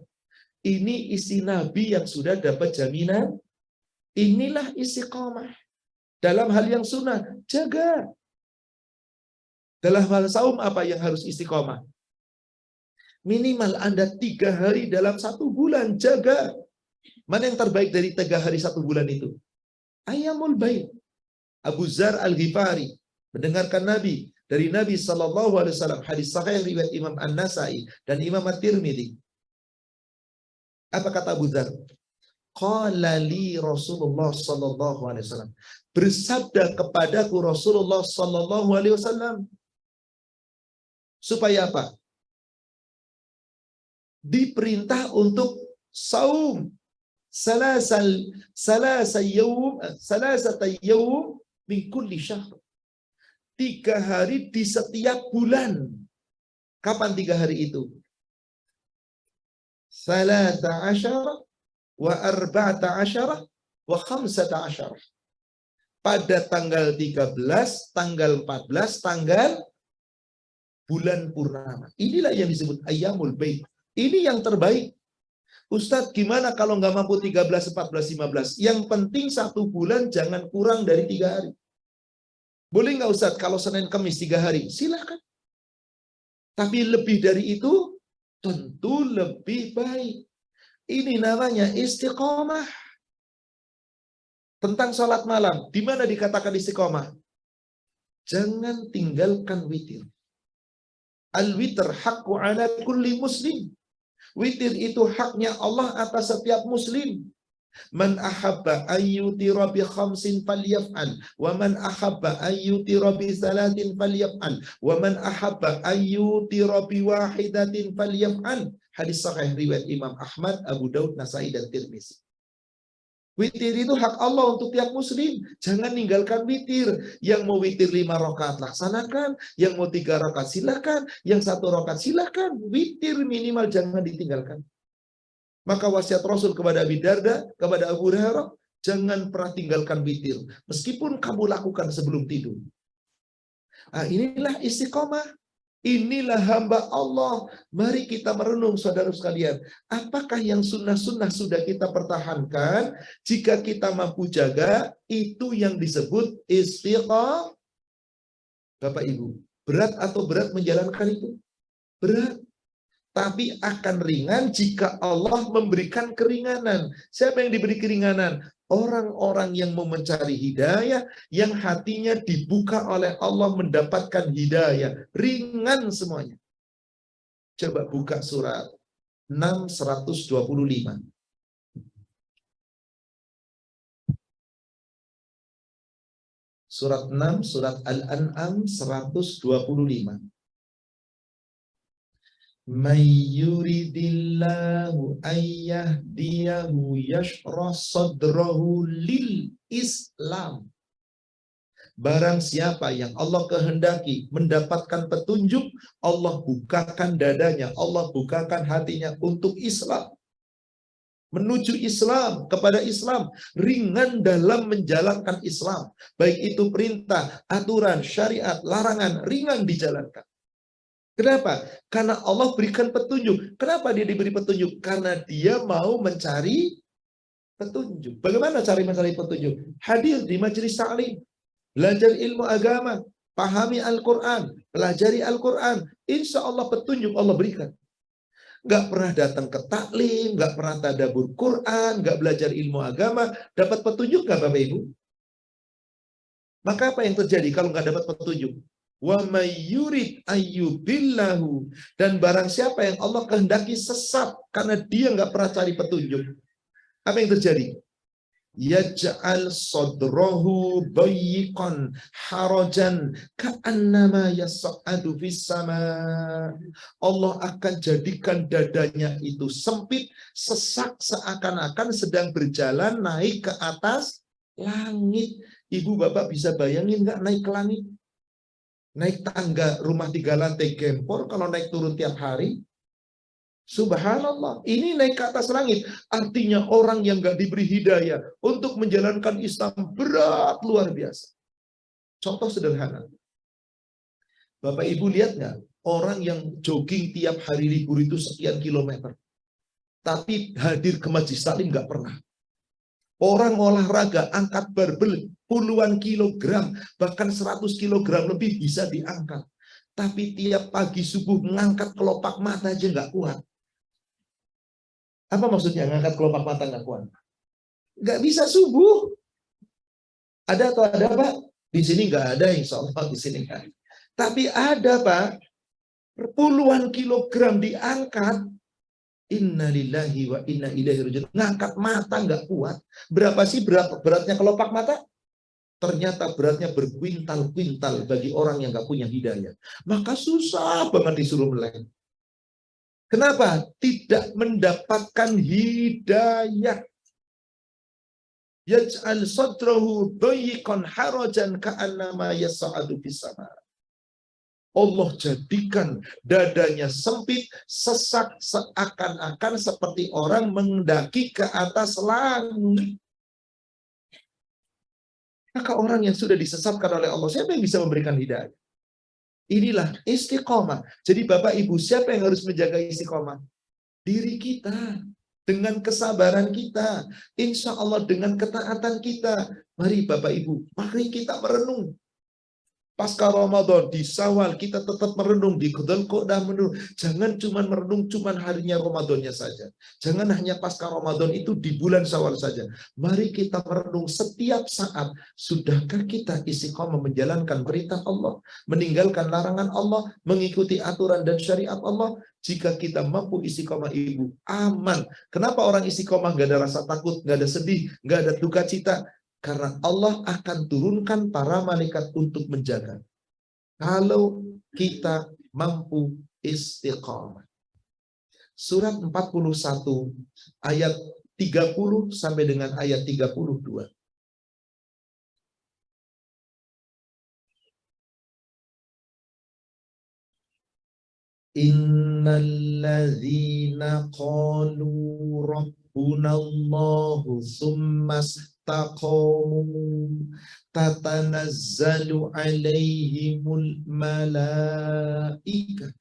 Ini isi Nabi yang sudah dapat jaminan. Inilah istiqomah. Dalam hal yang sunnah, jaga. Dalam hal saum apa yang harus istiqomah? Minimal Anda 3 hari dalam 1 bulan, jaga. Mana yang terbaik dari 3 hari 1 bulan itu? Ayyamul Bait. Abu Dzar Al-Ghifari mendengarkan Nabi dari Nabi sallallahu alaihi wasallam, hadis sahih riwayat Imam An-Nasa'i dan Imam At-Tirmidzi. Apa kata Abu Dzar? Qala li Rasulullah sallallahu alaihi wasallam. Bersabda kepadaku Rasulullah sallallahu alaihi wasallam. Supaya apa? Diperintah untuk saum salasata yawm min kulli syahr. 3 hari di setiap bulan. Kapan 3 hari itu? 13 wa 14 wa 15. Pada tanggal 13, tanggal 14, tanggal bulan purnama. Inilah yang disebut Ayyamul Bait. Ini yang terbaik. Ustadz, gimana kalau nggak mampu 13, 14, 15? Yang penting 1 bulan jangan kurang dari 3 hari. Boleh nggak Ustadz kalau Senin Kamis 3 hari? Silakan. Tapi lebih dari itu, tentu lebih baik. Ini namanya istiqomah. Tentang sholat malam, di mana dikatakan istiqomah? Jangan tinggalkan witir. Al-witr haqqu ala kulli muslim. Witir itu haknya Allah atas setiap muslim. Man ahabba ayyutira bi khamsin falyaf'al wa man ahabba ayyutira bi salatin falyaf'al wa man ahabba ayyutira bi wahidatin falyaf'al. Hadis sahih riwayat Imam Ahmad, Abu Daud, Nasai dan Tirmizi. Witir itu hak Allah untuk tiap muslim. Jangan ninggalkan witir. Yang mau witir 5 rakaat laksanakan, yang mau 3 rakaat silakan, yang 1 rakaat silakan. Witir minimal jangan ditinggalkan. Maka wasiat Rasul kepada Abi Darda, kepada Abu Hurairah, jangan pernah tinggalkan witir. Meskipun kamu lakukan sebelum tidur. Nah, inilah istiqomah. Inilah hamba Allah. Mari kita merenung, saudara sekalian. Apakah yang sunnah-sunnah sudah kita pertahankan? Jika kita mampu jaga, itu yang disebut istiqomah. Bapak Ibu, berat atau berat menjalankan itu? Berat. Tapi akan ringan jika Allah memberikan keringanan. Siapa yang diberi keringanan? Orang-orang yang mau mencari hidayah, yang hatinya dibuka oleh Allah mendapatkan hidayah. Ringan semuanya. Coba buka surat 6, 125. Surat 6, surat Al-An'am 125. May yuridillahu ayyahdiyahu yashrah sadrahu lil Islam. Barang siapa yang Allah kehendaki mendapatkan petunjuk, Allah bukakan dadanya, Allah bukakan hatinya untuk Islam. Menuju Islam, kepada Islam, ringan dalam menjalankan Islam. Baik itu perintah, aturan, syariat, larangan, ringan dijalankan. Kenapa? Karena Allah berikan petunjuk. Kenapa dia diberi petunjuk? Karena dia mau mencari petunjuk. Bagaimana cara mencari petunjuk? Hadir di majelis ta'lim, belajar ilmu agama, pahami Al-Quran, pelajari Al-Quran. Insya Allah petunjuk Allah berikan. Nggak pernah datang ke taklim, nggak pernah tadabbur Quran, nggak belajar ilmu agama, dapat petunjuk nggak Bapak Ibu? Maka apa yang terjadi kalau nggak dapat petunjuk? Wa may yurid ayyubillahu, dan barang siapa yang Allah kehendaki sesat karena dia nggak pernah cari petunjuk, apa yang terjadi? Yaj'al sadrahu dayyiqan harajan ka'annama yas'adu fis sama. Allah akan jadikan dadanya itu sempit, sesak, seakan-akan sedang berjalan naik ke atas langit. Ibu bapak bisa bayangin nggak naik ke langit? Naik tangga rumah 3 lantai gempor, kalau naik turun tiap hari. Subhanallah, ini naik ke atas langit. Artinya orang yang gak diberi hidayah untuk menjalankan Islam berat luar biasa. Contoh sederhana. Bapak Ibu lihat gak? Orang yang jogging tiap hari libur itu sekian kilometer. Tapi hadir ke majelis taklim gak pernah. Orang olahraga, angkat barbel puluhan kilogram, bahkan 100 kilogram lebih bisa diangkat. Tapi tiap pagi subuh mengangkat kelopak mata aja nggak kuat. Apa maksudnya ngangkat kelopak mata nggak kuat? Nggak bisa subuh. Ada atau ada Pak? Di sini nggak ada, insya Allah di sini kan. Tapi ada Pak, puluhan kilogram diangkat. Innalillahi wa inna ilaihi raji'un. Ngangkat mata nggak kuat. Berapa sih beratnya kelopak mata? Ternyata beratnya berkuintal-kuintal bagi orang yang nggak punya hidayah. Maka susah banget disuruh meleng. Kenapa? Tidak mendapatkan hidayah. Yaj'al sadrahu dayyiqan harajan ka'annama yas'adu fis sama. Allah jadikan dadanya sempit, sesak, seakan-akan seperti orang mendaki ke atas langit. Maka orang yang sudah disesatkan oleh Allah, siapa yang bisa memberikan hidayah? Inilah istiqomah. Jadi Bapak Ibu, siapa yang harus menjaga istiqomah? Diri kita. Dengan kesabaran kita. Insya Allah dengan ketaatan kita. Mari Bapak Ibu, mari kita merenung. Pasca Ramadan, di Syawal kita tetap merenung, di Dzulqa'dah merenung. Jangan cuma merenung cuma harinya Ramadannya saja. Jangan hanya pasca Ramadan itu di bulan Syawal saja. Mari kita merenung setiap saat. Sudahkah kita istiqomah menjalankan perintah Allah, meninggalkan larangan Allah, mengikuti aturan dan syariat Allah? Jika kita mampu istiqomah, ibu, aman. Kenapa orang istiqomah gak ada rasa takut, gak ada sedih, gak ada duka cita? Karena Allah akan turunkan para malaikat untuk menjaga. Kalau kita mampu istiqamah. Surat 41 ayat 30 sampai dengan ayat 32. Innalladzina qalu rabbunallahu tsummas taqamu tatanazzalu alaihimul malaika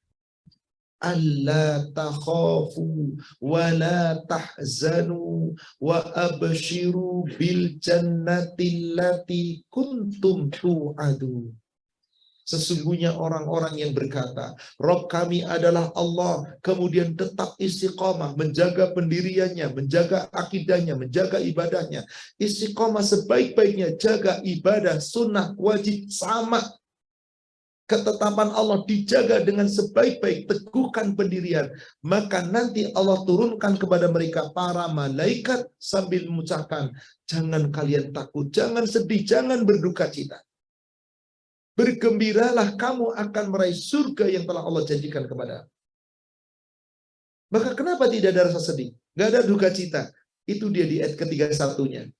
alla takhafu wa la tahzanu wa abshiru bil jannati allati kuntum tu'adun. Sesungguhnya orang-orang yang berkata, Rob kami adalah Allah, kemudian tetap istiqomah, menjaga pendiriannya, menjaga akidahnya, menjaga ibadahnya. Istiqomah sebaik-baiknya, jaga ibadah, sunnah, wajib, sama. Ketetapan Allah dijaga dengan sebaik-baik, teguhkan pendirian. Maka nanti Allah turunkan kepada mereka para malaikat sambil mengucapkan, jangan kalian takut, jangan sedih, jangan berduka cita. Bergembiralah, kamu akan meraih surga yang telah Allah janjikan kepada. Maka kenapa tidak ada rasa sedih? Gak ada duka cita. Itu dia di ayat ketiga satunya.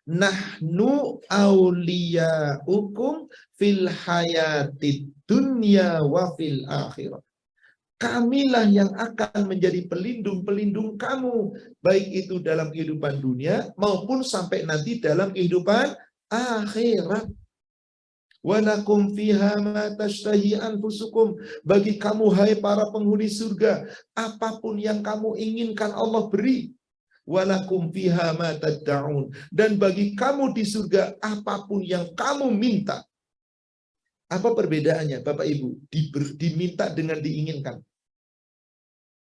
Nahnu awliyaukum fil hayatid dunya wa fil akhirah. Kamilah yang akan menjadi pelindung-pelindung kamu. Baik itu dalam kehidupan dunia maupun sampai nanti dalam kehidupan akhirat. Walakum fiha ma tashtahi anfusukum. Bagi kamu hai para penghuni surga, apapun yang kamu inginkan Allah beri. Walakum fiha ma tad'un. Dan bagi kamu di surga apapun yang kamu minta. Apa perbedaannya Bapak Ibu? Diminta dengan diinginkan.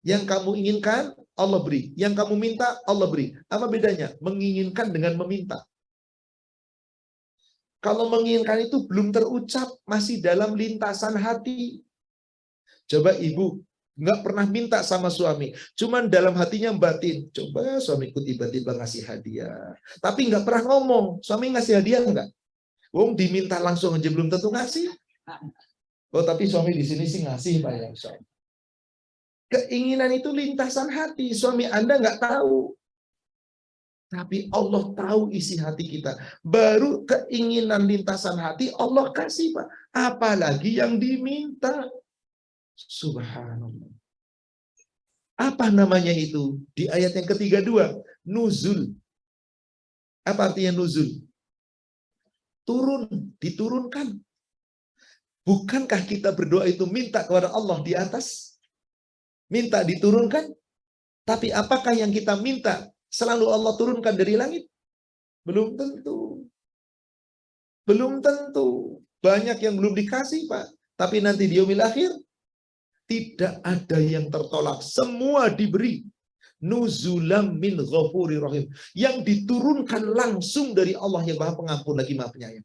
Yang kamu inginkan Allah beri, yang kamu minta Allah beri. Apa bedanya? Menginginkan dengan meminta. Kalau menginginkan itu belum terucap, masih dalam lintasan hati. Coba ibu nggak pernah minta sama suami, cuman dalam hatinya batin. Coba suamiku tiba-tiba ngasih hadiah, tapi nggak pernah ngomong. Suami ngasih hadiah nggak? Wong diminta langsung aja belum tentu ngasih. Oh tapi suami di sini sih ngasih Pak ya. Keinginan itu lintasan hati. Suami Anda nggak tahu. Tapi Allah tahu isi hati kita. Baru keinginan lintasan hati Allah kasih Pak. Apalagi yang diminta. Subhanallah. Apa namanya itu? Di ayat yang ketiga dua. Nuzul. Apa artinya nuzul? Turun, diturunkan. Bukankah kita berdoa itu minta kepada Allah di atas? Minta diturunkan? Tapi apakah yang kita minta selalu Allah turunkan dari langit? Belum tentu. Belum tentu. Banyak yang belum dikasih, Pak. Tapi nanti di yaumil akhir, tidak ada yang tertolak. Semua diberi. Nuzulam min ghafuri rahim. Yang diturunkan langsung dari Allah yang Maha Pengampun lagi Maha Penyayang.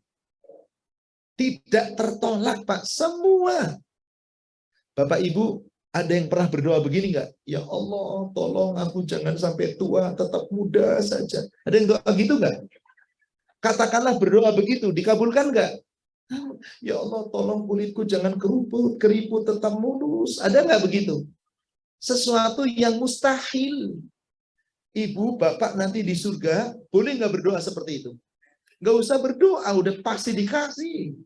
Tidak tertolak, Pak. Semua. Bapak, Ibu, ada yang pernah berdoa begini nggak? Ya Allah, tolong aku jangan sampai tua, tetap muda saja. Ada yang doa gitu nggak? Katakanlah berdoa begitu, dikabulkan nggak? Ya Allah, tolong kulitku jangan keriput tetap mulus. Ada nggak begitu? Sesuatu yang mustahil. Ibu, bapak nanti di surga, boleh nggak berdoa seperti itu? Nggak usah berdoa, udah pasti dikasih.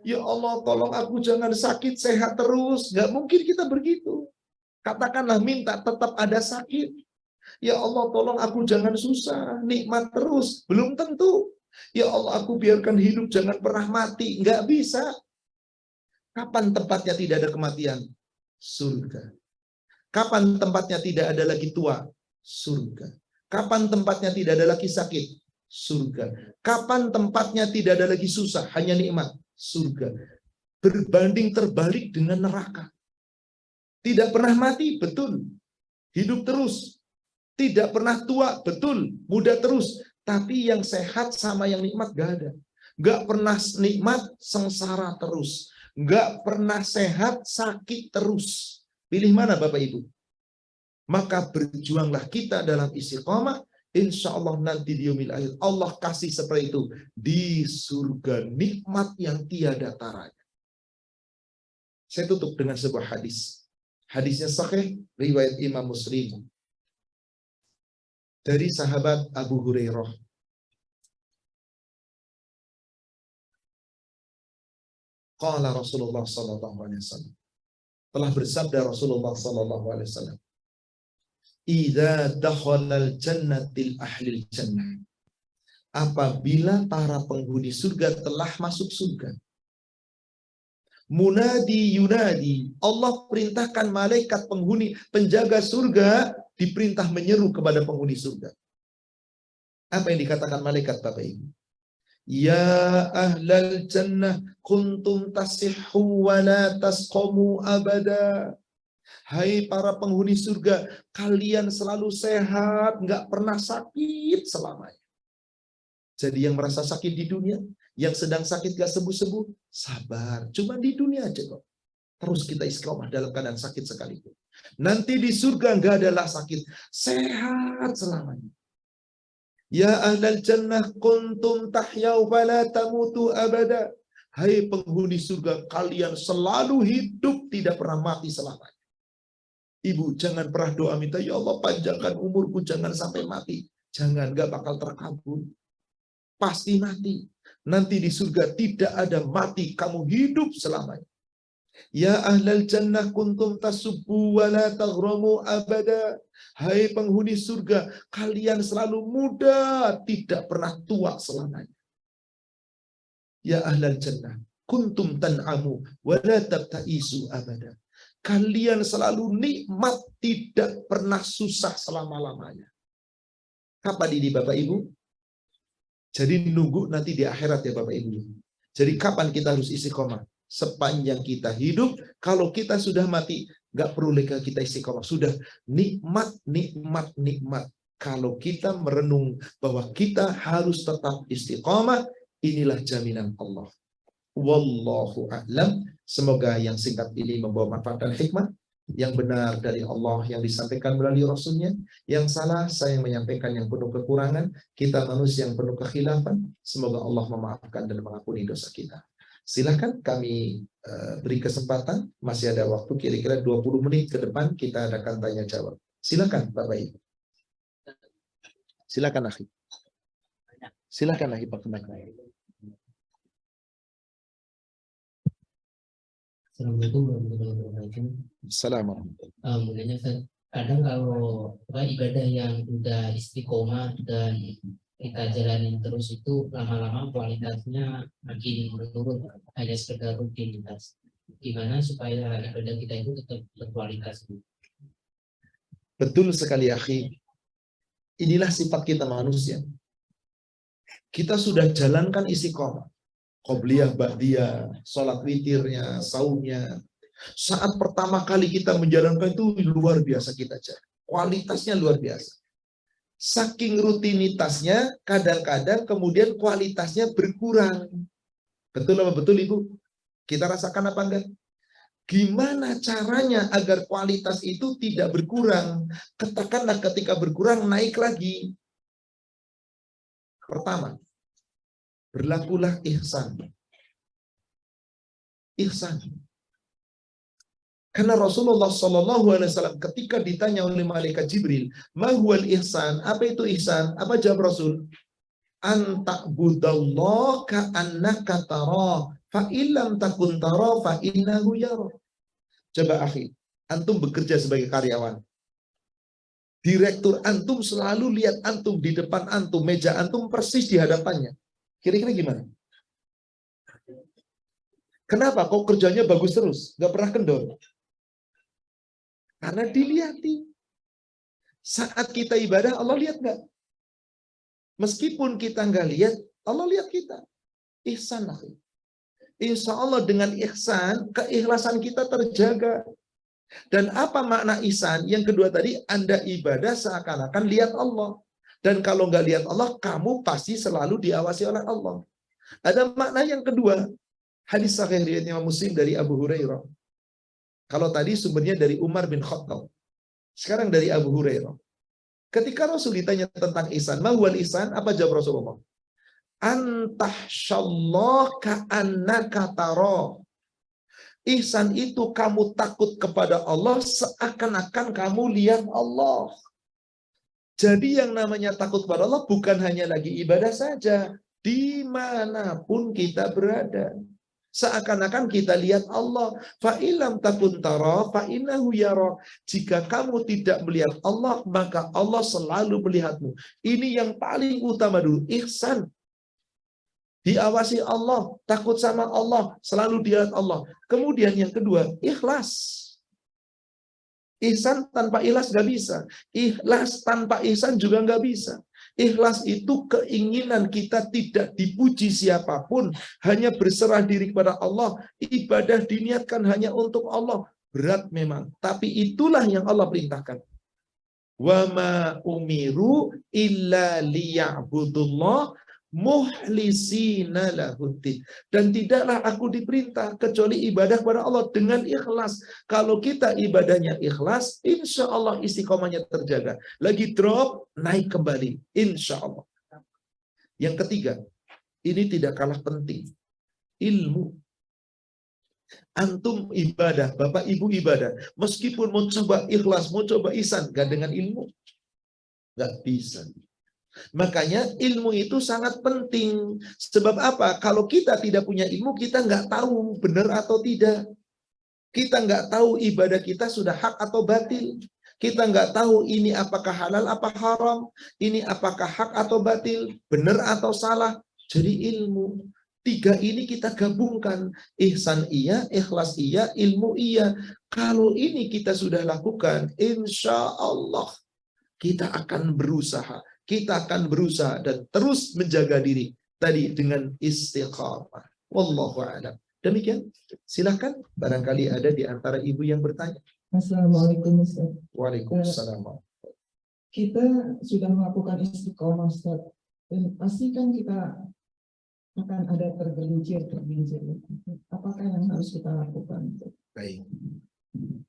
Ya Allah, tolong aku jangan sakit, sehat terus. Nggak mungkin kita begitu. Katakanlah minta tetap ada sakit. Ya Allah, tolong aku jangan susah, nikmat terus. Belum tentu. Ya Allah, aku biarkan hidup, jangan pernah mati. Nggak bisa. Kapan tempatnya tidak ada kematian? Surga. Kapan tempatnya tidak ada lagi tua? Surga. Kapan tempatnya tidak ada lagi sakit? surga. Kapan tempatnya tidak ada lagi susah, hanya nikmat? Surga. Berbanding terbalik dengan neraka. Tidak pernah mati, betul. Hidup terus. Tidak pernah tua, betul. Muda terus. Tapi yang sehat sama yang nikmat gak ada. Gak pernah nikmat, sengsara terus. Gak pernah sehat, sakit terus. Pilih mana Bapak Ibu? Maka berjuanglah kita dalam istiqamah. Insya Allah nanti di yaumil akhir Allah kasih seperti itu di surga, nikmat yang tiada taranya. Saya tutup dengan sebuah hadis. Hadisnya sahih, riwayat Imam Muslim dari sahabat Abu Hurairah. Qala Rasulullah sallallahu alaihi wasallam. Telah bersabda Rasulullah sallallahu alaihi wasallam, "Idza dakhalal jannatil ahlil jannah." Apabila para penghuni surga telah masuk surga. Munadi yunadi, Allah perintahkan malaikat penghuni penjaga surga diperintah menyeru kepada penghuni surga. Apa yang dikatakan malaikat Bapak Ibu? Ya ahlal jannah kuntum tasihhu wa la tasqamu abada. Hai para penghuni surga, kalian selalu sehat, nggak pernah sakit selamanya. Jadi yang merasa sakit di dunia, yang sedang sakit gak sembuh-sembuh, sabar. Cuma di dunia aja kok. Terus kita istiqomah dalam keadaan sakit sekalipun. Nanti di surga nggak adalah sakit, sehat selamanya. Ya ahlal jannah kuntum tahyau fala tamutu abada. Hai penghuni surga, kalian selalu hidup, tidak pernah mati selamanya. Ibu jangan pernah doa minta, ya Allah panjangkan umurku, jangan sampai mati. Jangan, nggak bakal terkabul. Pasti mati. Nanti di surga tidak ada mati, kamu hidup selamanya. Ya ahlal jannah kuntum tasubbu wa la taghramu abada. Hai penghuni surga, kalian selalu muda, tidak pernah tua selamanya. Ya ahlal jannah kuntum tan'amu wa la tabta'isu abada. Kalian selalu nikmat, tidak pernah susah selama-lamanya. Kapan ini Bapak Ibu? Jadi nunggu nanti di akhirat ya Bapak Ibu. Jadi kapan kita harus istiqomah? Sepanjang kita hidup. Kalau kita sudah mati, nggak perlu lagi kita istiqomah. Sudah nikmat, nikmat, nikmat. Kalau kita merenung bahwa kita harus tetap istiqomah, inilah jaminan Allah. Wallahu a'lam. Semoga yang singkat ini membawa manfaat dan hikmah. Yang benar dari Allah yang disampaikan melalui Rasulnya. Yang salah saya yang menyampaikan yang penuh kekurangan. Kita manusia yang penuh kekhilafan. Semoga Allah memaafkan dan mengampuni dosa kita. Silakan kami beri kesempatan. Masih ada waktu kira-kira 20 menit ke depan kita akan tanya jawab. Silakan Bapak Ibu. Silakan akhi. Silakan akhi Pak Kemen. Assalamualaikum warahmatullahi wabarakatuh. Assalamualaikum. Kadang kalau ibadah yang udah istiqomah dan kita jalanin terus itu lama-lama kualitasnya makin menurun, hanya sekedar rutinitas. Gimana supaya ibadah kita itu tetap berkualitas? Betul sekali akhi. Inilah sifat kita manusia. Kita sudah jalankan istiqomah. Qobliyah, ba'diyah, sholat witirnya, saumnya. Saat pertama kali kita menjalankan itu luar biasa kita cari. Kualitasnya luar biasa. Saking rutinitasnya, kadang-kadang kemudian kualitasnya berkurang. Betul apa betul Ibu? Kita rasakan apa enggak? Gimana caranya agar kualitas itu tidak berkurang? Katakanlah ketika berkurang, naik lagi. Pertama, berlakulah ihsan. Ihsan. Karena Rasulullah SAW ketika ditanya oleh malaikat Jibril, ma huwal ihsan? Apa itu ihsan? Apa jawab Rasul? Anta'budallah ka'annaka tara, fa illam takun tara fa innahu yara. Coba akhi, antum bekerja sebagai karyawan. Direktur antum selalu lihat antum di depan antum, meja antum persis di hadapannya. Kira-kira gimana? Kenapa kok kerjanya bagus terus? Gak pernah kendor. Karena dilihatin. Saat kita ibadah, Allah lihat gak? Meskipun kita nggak lihat, Allah lihat kita. Ihsan. Insya Allah dengan ihsan, keikhlasan kita terjaga. Dan apa makna ihsan? Yang kedua tadi, Anda ibadah seakan-akan lihat Allah. Dan kalau nggak lihat Allah, kamu pasti selalu diawasi oleh Allah. Ada makna yang kedua. Hadis sahih riwayat Imam Muslim dari Abu Hurairah. Kalau tadi sumbernya dari Umar bin Khattab. Sekarang dari Abu Hurairah. Ketika Rasul ditanya tentang ihsan, ma huwal ihsan? Apa jawab Rasulullah? Antahsyallah ka'annaka tara. Ihsan itu kamu takut kepada Allah seakan-akan kamu lihat Allah. Jadi yang namanya takut kepada Allah bukan hanya lagi ibadah saja, dimanapun kita berada. Seakan-akan kita lihat Allah. Fa'ilam takun tara, fa'innahu yara. Jika kamu tidak melihat Allah, maka Allah selalu melihatmu. Ini yang paling utama dulu, ihsan. Diawasi Allah, takut sama Allah, selalu dilihat Allah. Kemudian yang kedua, ikhlas. Ihsan tanpa ikhlas nggak bisa. Ikhlas tanpa ihsan juga nggak bisa. Ikhlas itu keinginan kita tidak dipuji siapapun, hanya berserah diri kepada Allah. Ibadah diniatkan hanya untuk Allah. Berat memang, tapi itulah yang Allah perintahkan. Wa ma umiru illa liya'budullah muhlisina lahuddin. Dan tidaklah aku diperintah kecuali ibadah kepada Allah dengan ikhlas. Kalau kita ibadahnya ikhlas, insya Allah istiqomahnya terjaga. Lagi drop, naik kembali, insya Allah. Yang ketiga, ini tidak kalah penting, ilmu. Antum ibadah, bapak ibu ibadah, meskipun mau coba ikhlas, mau coba ihsan, gak dengan ilmu, gak bisa. Makanya ilmu itu sangat penting. Sebab apa? Kalau kita tidak punya ilmu, kita nggak tahu benar atau tidak. Kita nggak tahu ibadah kita sudah hak atau batil. Kita nggak tahu ini apakah halal apa haram. Ini apakah hak atau batil, benar atau salah. Jadi ilmu. Tiga ini kita gabungkan. Ihsan iya, ikhlas iya, ilmu iya. Kalau ini kita sudah lakukan, insya Allah kita akan berusaha. Kita akan berusaha dan terus menjaga diri tadi dengan istiqamah. Wallahu a'lam. Demikian. Silahkan, barangkali ada di antara ibu yang bertanya. Assalamualaikum Ustaz. Waalaikumsalam. Kita sudah melakukan istiqomah Ustaz. Dan pasti kan kita akan ada tergelincir. Apakah yang harus kita lakukan? Baik.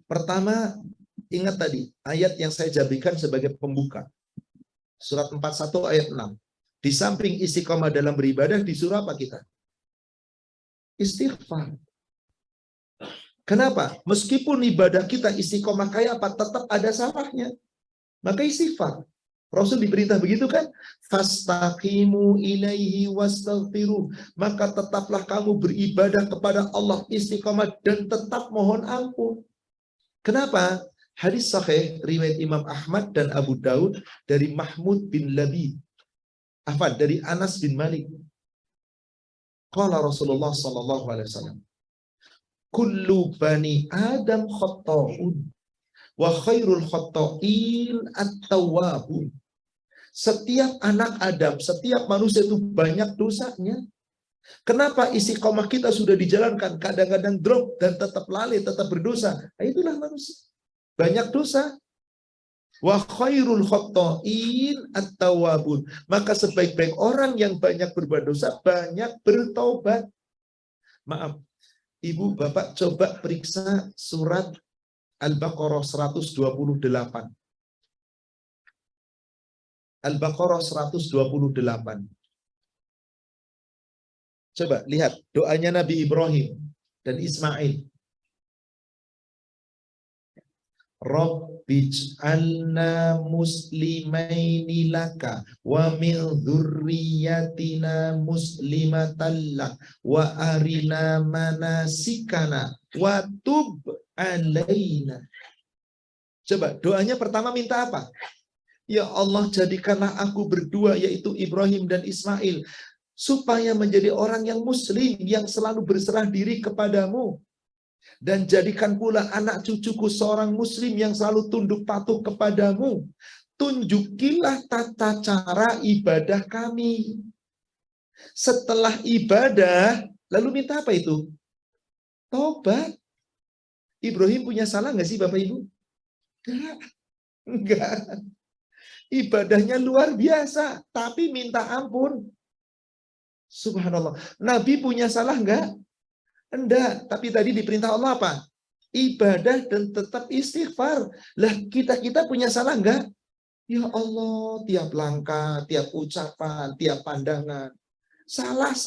Pertama, ingat tadi ayat yang saya jadikan sebagai pembuka. Surat 41 ayat 6. Di samping istiqomah dalam beribadah, disuruh apa kita? Istighfar. Kenapa? Meskipun ibadah kita istiqomah kayak apa, tetap ada salahnya. Maka istighfar. Rasul diperintah begitu kan? Fastaqimu ilaihi wastaghfiru. Maka tetaplah kamu beribadah kepada Allah istiqomah dan tetap mohon ampun. Kenapa? Hadis sahih riwayat Imam Ahmad dan Abu Daud dari Mahmud bin Labid. Dari Anas bin Malik. Qala Rasulullah sallallahu alaihi wasallam, kullu bani Adam khata'un wa khairul khata'in at-tawwabun. Setiap anak Adam, setiap manusia itu banyak dosanya. Kenapa istiqomah kita sudah dijalankan, kadang-kadang drop dan tetap lalai, tetap berdosa? Nah, itulah manusia. Banyak dosa. Wa khairul khata'in at-tawwabun. Maka sebaik-baik orang yang banyak berbuat dosa, banyak bertobat. Maaf, Ibu, Bapak coba periksa surat Al-Baqarah 128. Al-Baqarah 128. Coba lihat doanya Nabi Ibrahim dan Ismail. Rabbij'alna muslimaini laka wa min dzurriyyatina muslimatan lak wa arina manasikana wa tub alaina. Coba doanya pertama minta apa? Ya Allah, jadikanlah aku berdua, yaitu Ibrahim dan Ismail, supaya menjadi orang yang muslim, yang selalu berserah diri kepadamu. Dan jadikan pula anak cucuku seorang muslim yang selalu tunduk patuh kepadamu. tunjukilah tata cara ibadah kami. Setelah ibadah, lalu minta apa itu? Tobat. Ibrahim punya salah nggak sih Bapak Ibu? Enggak. Ibadahnya luar biasa, tapi minta ampun. Subhanallah. Nabi punya salah enggak? Enggak. Tapi tadi diperintah Allah apa? Ibadah dan tetap istighfar. Lah kita punya salah enggak? Ya Allah, tiap langkah, tiap ucapan, tiap pandangan. Salah.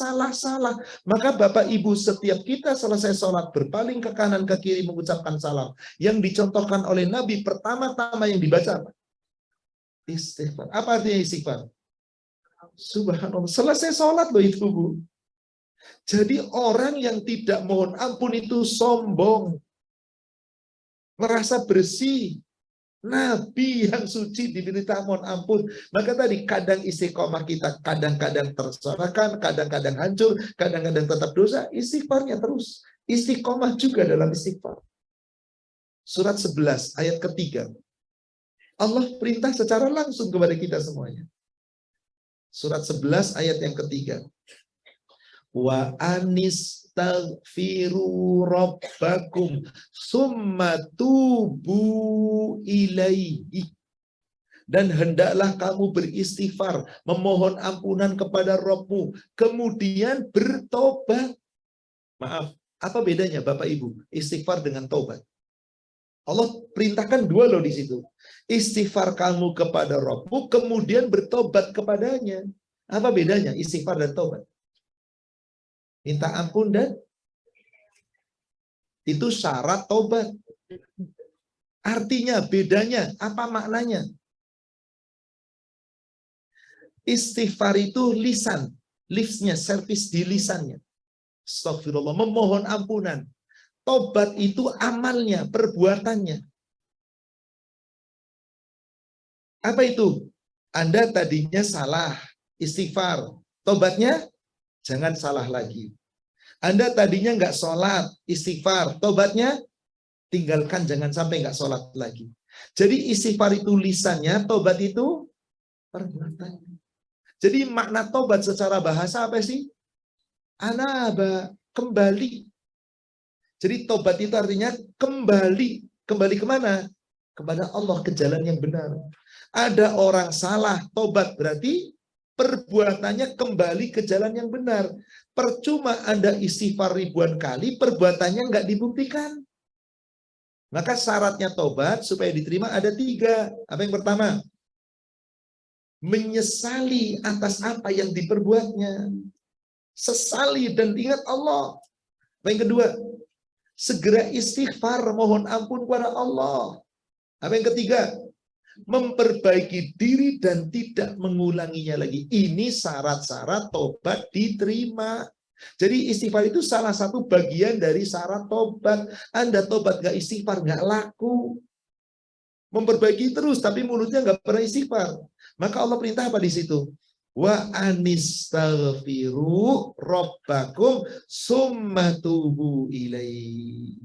Maka Bapak Ibu, setiap kita selesai sholat, berpaling ke kanan, ke kiri, mengucapkan salam. Yang dicontohkan oleh Nabi, pertama-tama yang dibaca apa? Istighfar. Apa artinya istighfar? Subhanallah. Selesai sholat loh itu, Bu. Jadi orang yang tidak mohon ampun itu sombong. Merasa bersih. Nabi yang suci diminta mohon ampun. Maka tadi kadang istiqomah kita kadang-kadang terserahkan, kadang-kadang hancur, kadang-kadang tetap dosa. Istighfarnya terus. Istiqomah juga dalam istighfar. Surat 11 ayat ketiga. Allah perintah secara langsung kepada kita semuanya. Surat 11 ayat yang ketiga. Wa anistaghfiru rabbakum summa tubu ilaihi. Dan hendaklah kamu beristighfar, memohon ampunan kepada Rabbmu, kemudian bertobat. Maaf, apa bedanya Bapak Ibu? Istighfar dengan tobat. Allah perintahkan dua loh di situ. Istighfar kamu kepada Rabbmu, kemudian bertobat kepadanya. Apa bedanya istighfar dan tobat? Minta ampun dan itu syarat tobat. Artinya bedanya, apa maknanya? Istighfar itu lisan, lips-nya, servis di lisannya. Astagfirullah, memohon ampunan. Tobat itu amalnya, perbuatannya. Apa itu? Anda tadinya salah, istighfar. Tobatnya, jangan salah lagi. Anda tadinya nggak sholat, istighfar. Tobatnya, tinggalkan, jangan sampai nggak sholat lagi. Jadi istighfar itu lisannya, tobat itu perbuatannya. Jadi makna tobat secara bahasa apa sih? Anaba, kembali. Jadi tobat itu artinya kembali. Kembali kemana? Kepada Allah, ke jalan yang benar. Ada orang salah, tobat berarti perbuatannya kembali ke jalan yang benar. Percuma Anda istighfar ribuan kali, perbuatannya nggak dibuktikan. Maka syaratnya tobat supaya diterima ada 3. Apa yang pertama? Menyesali atas apa yang diperbuatnya. Sesali dan ingat Allah. Apa yang kedua? Segera istighfar, mohon ampun kepada Allah. Apa yang ketiga? Memperbaiki diri dan tidak mengulanginya lagi. Ini syarat-syarat tobat diterima. Jadi istighfar itu salah satu bagian dari syarat tobat. Anda tobat gak istighfar gak laku. Memperbaiki terus tapi mulutnya gak pernah istighfar. Maka Allah perintah apa di situ? Wa anistaghfiru rabbakum summa tubu ilaihi.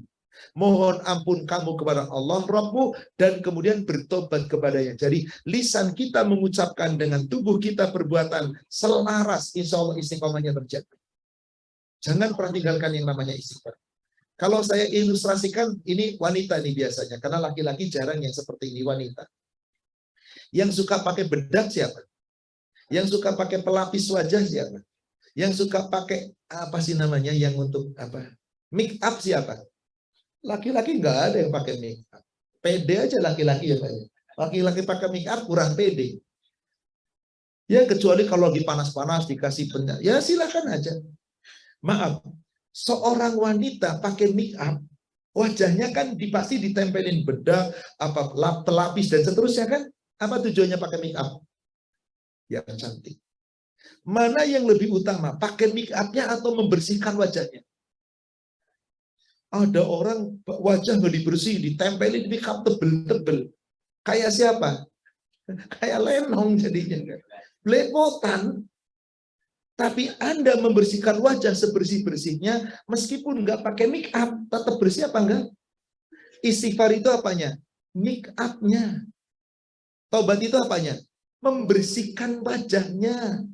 Mohon ampun kamu kepada Allah Rabbmu dan kemudian bertobat kepadanya. Jadi lisan kita mengucapkan dengan tubuh kita perbuatan selaras, insya Allah istiqomahnya terjadi. Jangan pernah tinggalkan yang namanya istighfar. Kalau saya ilustrasikan, ini wanita nih biasanya, karena laki-laki jarang yang seperti ini, wanita. Yang suka pakai bedak siapa? Yang suka pakai pelapis wajah siapa? Yang suka pakai apa sih namanya yang untuk apa? Make up siapa? Laki-laki nggak ada yang pakai make up. Pede aja laki-laki ya Pak. Laki-laki pakai make up kurang pede. Ya kecuali kalau lagi panas-panas dikasih penyak. Ya silakan aja. Maaf, seorang wanita pakai make up, wajahnya kan pasti ditempelin bedak, apa pelapis dan seterusnya kan? Apa tujuannya pakai make up? Ya cantik. Mana yang lebih utama, pakai make upnya atau membersihkan wajahnya? Ada orang wajah nggak dibersih, ditempelin make up tebel-tebel. Kayak siapa? Kayak lenong jadinya. Belepotan. Tapi Anda membersihkan wajah sebersih-bersihnya, meskipun nggak pakai make up, tetap bersih apa enggak? Istighfar itu apanya? Make up-nya. Taubat itu apanya? Membersihkan wajahnya.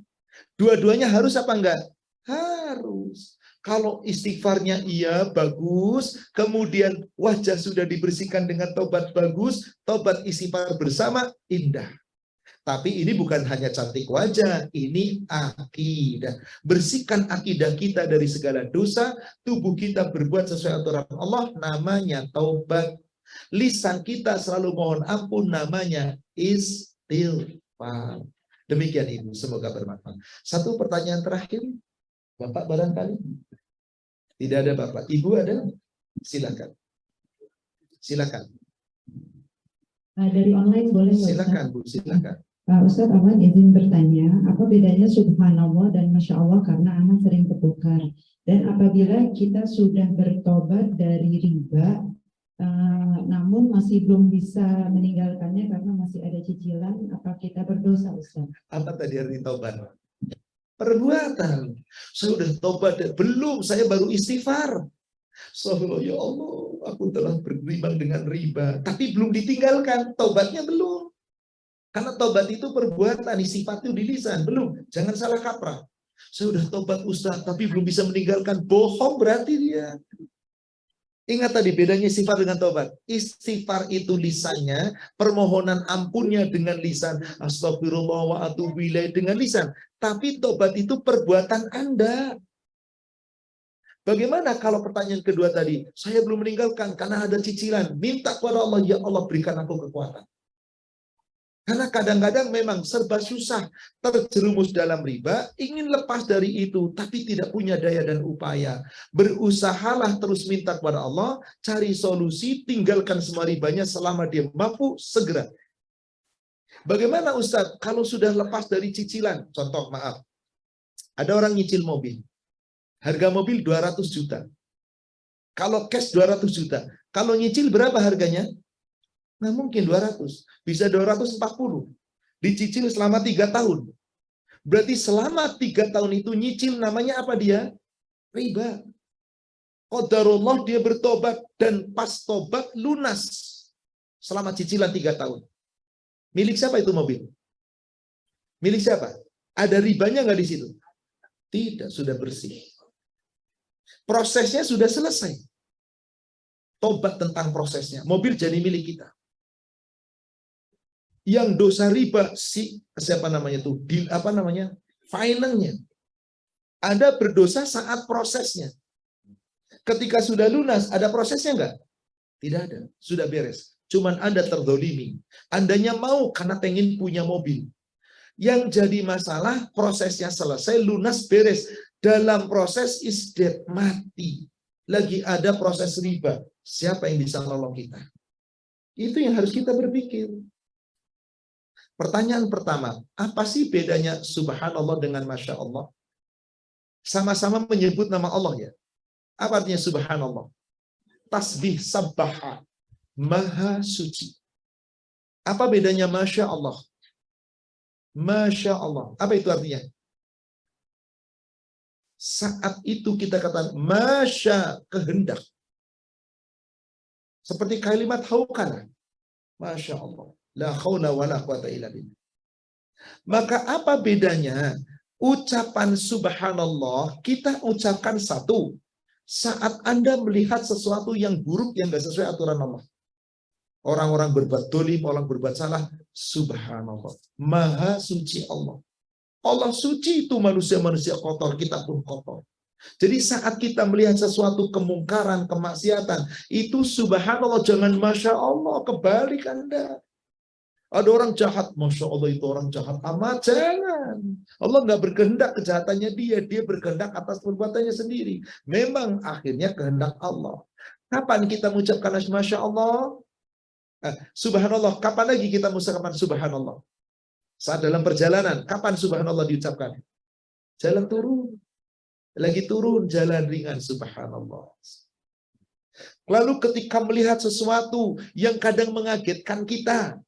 Dua-duanya harus apa enggak? Harus. Kalau istighfarnya iya, bagus. Kemudian wajah sudah dibersihkan dengan taubat bagus. Taubat istighfar bersama, indah. Tapi ini bukan hanya cantik wajah, ini akidah. Bersihkan akidah kita dari segala dosa, tubuh kita berbuat sesuai aturan Allah, namanya taubat. Lisan kita selalu mohon ampun, namanya istighfar. Demikian Ibu, semoga bermanfaat. Satu pertanyaan terakhir, Bapak barangkali? Tidak ada Bapak. Ibu ada? Silakan. Silakan. Dari online boleh nggak, Silakan Bu, silakan. Ustadz, Ahmad izin bertanya, apa bedanya subhanallah dan masya Allah karena anak sering bertukar. Dan apabila kita sudah bertobat dari riba, namun masih belum bisa meninggalkannya karena masih ada cicilan, apa kita berdosa, Ustaz? Apa tadi arti taubat? Perbuatan. Saya udah tobat, belum, saya baru istighfar. Soalnya ya Allah, aku telah beriman dengan riba, tapi belum ditinggalkan, taubatnya belum. Karena taubat itu perbuatan, sifat itu di lisan, belum. Jangan salah kaprah. Saya udah tobat Ustaz, tapi belum bisa meninggalkan, bohong berarti dia. Ingat tadi bedanya istighfar dengan taubat. Istighfar itu lisannya, permohonan ampunnya dengan lisan, astagfirullah wa atubu ilaih dengan lisan. Tapi taubat itu perbuatan Anda. Bagaimana kalau pertanyaan kedua tadi, saya belum meninggalkan karena ada cicilan, minta kepada Allah, ya Allah berikan aku kekuatan. Karena kadang-kadang memang serba susah, terjerumus dalam riba, ingin lepas dari itu, tapi tidak punya daya dan upaya. Berusahalah terus minta kepada Allah, cari solusi, tinggalkan semua ribanya selama dia mampu, segera. Bagaimana Ustadz, kalau sudah lepas dari cicilan? Contoh, maaf, ada orang nyicil mobil. Harga mobil 200 juta. Kalau cash 200 juta. Kalau nyicil berapa harganya? Nah mungkin 200, bisa 240. Dicicil selama 3 tahun. Berarti selama 3 tahun itu nyicil namanya apa dia? Riba. Qadarullah dia bertobat dan pas tobat lunas. Selama cicilan 3 tahun. Milik siapa itu mobil? Milik siapa? Ada ribanya nggak di situ? Tidak, sudah bersih. Prosesnya sudah selesai. Tobat tentang prosesnya. Mobil jadi milik kita. Yang dosa riba siapa namanya tuh? Apa namanya? Finance-nya. Anda berdosa saat prosesnya. Ketika sudah lunas, ada prosesnya enggak? Tidak ada, sudah beres. Cuman Anda terdolimi. Andanya mau karena pengen punya mobil. Yang jadi masalah, prosesnya selesai, lunas, beres. Dalam proses isdet mati. Lagi ada proses riba. Siapa yang bisa nolong kita? Itu yang harus kita berpikir. Pertanyaan pertama, apa sih bedanya subhanallah dengan masya Allah? Sama-sama menyebut nama Allah ya. Apa artinya subhanallah? Tasbih sabbaha, maha suci. Apa bedanya masya Allah? Masya Allah. Apa itu artinya? Saat itu kita katakan masya, kehendak. Seperti kalimat haukana. Masya Allah. La khawla wa la quwata illa billah. Maka apa bedanya? Ucapan subhanallah kita ucapkan satu saat Anda melihat sesuatu yang buruk yang gak sesuai aturan Allah. Orang-orang berbuat dolim, orang berbuat salah, subhanallah. Maha suci Allah. Allah suci, itu manusia-manusia kotor, kita pun kotor. Jadi saat kita melihat sesuatu kemungkaran, kemaksiatan, itu subhanallah, jangan masya Allah, kebalik Anda. Ada orang jahat, masya Allah itu orang jahat amat, jangan. Allah nggak berkehendak kejahatannya dia berkehendak atas perbuatannya sendiri. Memang akhirnya kehendak Allah. Kapan kita mengucapkan masya Allah? Subhanallah. Kapan lagi kita mengucapkan subhanallah? Saat dalam perjalanan, kapan subhanallah diucapkan? Jalan turun. Lagi turun, jalan ringan, subhanallah. Lalu ketika melihat sesuatu yang kadang mengagetkan kita,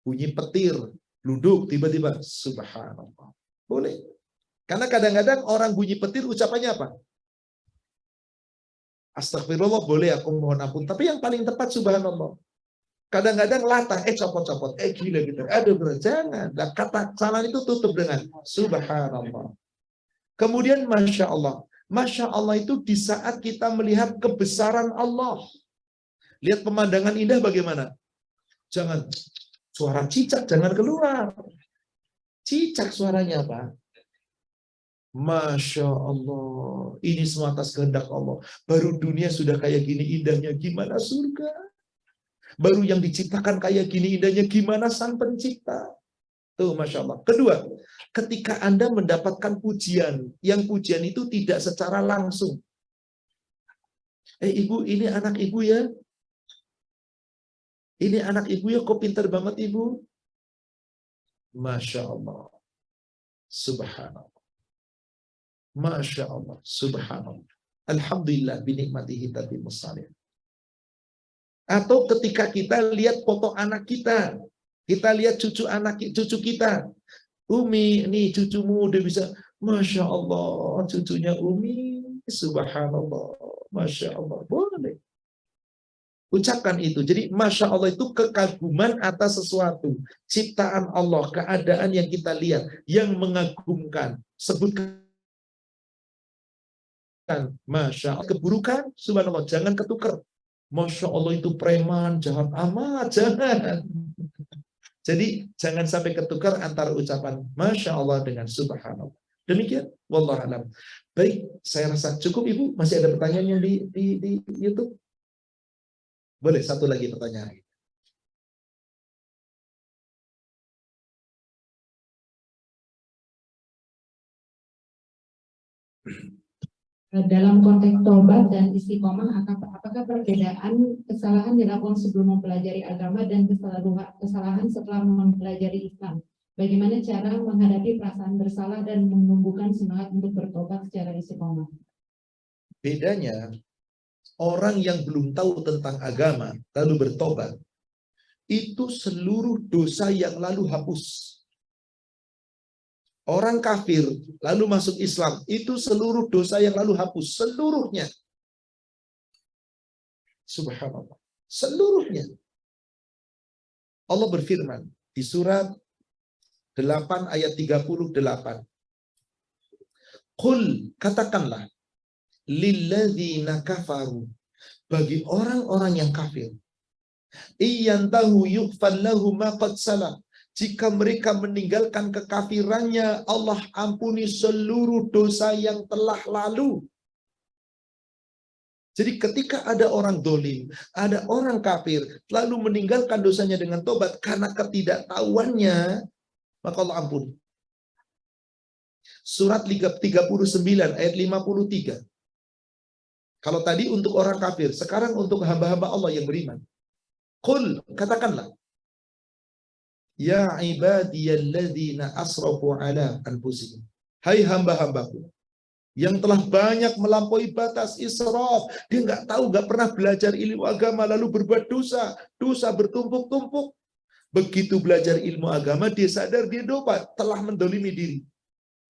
bunyi petir, duduk tiba-tiba, subhanallah. Boleh. Karena kadang-kadang orang bunyi petir ucapannya apa? Astagfirullah boleh, aku mohon ampun. Tapi yang paling tepat subhanallah. Kadang-kadang latah, copot-copot, gila gitu. Aduh, bro, jangan. Nah, kata kesalahan itu tutup dengan subhanallah. Kemudian Masya Allah. Masya Allah itu di saat kita melihat kebesaran Allah. Lihat pemandangan indah bagaimana? Jangan, suara cicak jangan keluar. Cicak suaranya apa? Masya Allah. Ini semua atas kehendak Allah. Baru dunia sudah kayak gini indahnya, gimana surga? Baru yang diciptakan kayak gini indahnya, gimana sang pencipta? Tuh, Masya Allah. Kedua, ketika Anda mendapatkan pujian, yang pujian itu tidak secara langsung. Ibu, ini anak ibu ya? Ini anak ibu ya, kok pintar banget ibu? Masya Allah. Subhanallah. Masya Allah. Subhanallah. Alhamdulillah binikmatihi tatimmu shalih. Atau ketika kita lihat foto anak kita, kita lihat cucu kita. Umi, nih cucumu udah bisa, Masya Allah, cucunya Umi, subhanallah, Masya Allah, boleh. Ucapkan itu. Jadi Masya Allah itu kekaguman atas sesuatu. Ciptaan Allah, keadaan yang kita lihat, yang mengagumkan. Sebutkan Masya Allah. Keburukan, subhanallah, jangan ketukar. Masya Allah itu preman, jahat amat, jangan. Jadi jangan sampai ketukar antara ucapan Masya Allah dengan Subhanallah. Demikian, wallahualam. Baik, saya rasa cukup Ibu. Masih ada pertanyaan yang di YouTube? Boleh, satu lagi pertanyaan. Dalam konteks tobat dan istiqomah, apakah perbedaan kesalahan dilakukan sebelum mempelajari agama dan kesalahan setelah mempelajari Islam? Bagaimana cara menghadapi perasaan bersalah dan menumbuhkan semangat untuk bertobat secara istiqomah? Bedanya, orang yang belum tahu tentang agama lalu bertobat, itu seluruh dosa yang lalu hapus. Orang kafir lalu masuk Islam, itu seluruh dosa yang lalu hapus, seluruhnya. Subhanallah. Seluruhnya. Allah berfirman di surat 8 ayat 38. Qul, katakanlah, lilladzina kafaru, bagi orang-orang yang kafir, iyantahu yughfar lahum ma qad salam. Jika mereka meninggalkan kekafirannya, Allah ampuni seluruh dosa yang telah lalu. Jadi ketika ada orang dolim, ada orang kafir, lalu meninggalkan dosanya dengan tobat karena ketidaktahuannya, maka Allah ampuni. Surat 39 ayat 53. Kalau tadi untuk orang kafir, sekarang untuk hamba-hamba Allah yang beriman. Qul, katakanlah, ya ibadiyalladzina asrafu ala anfusihim. Hai hamba-hambaku yang telah banyak melampaui batas, israf. Dia nggak tahu, nggak pernah belajar ilmu agama, lalu berbuat dosa. Dosa bertumpuk-tumpuk. Begitu belajar ilmu agama, dia sadar dia telah mendolimi diri.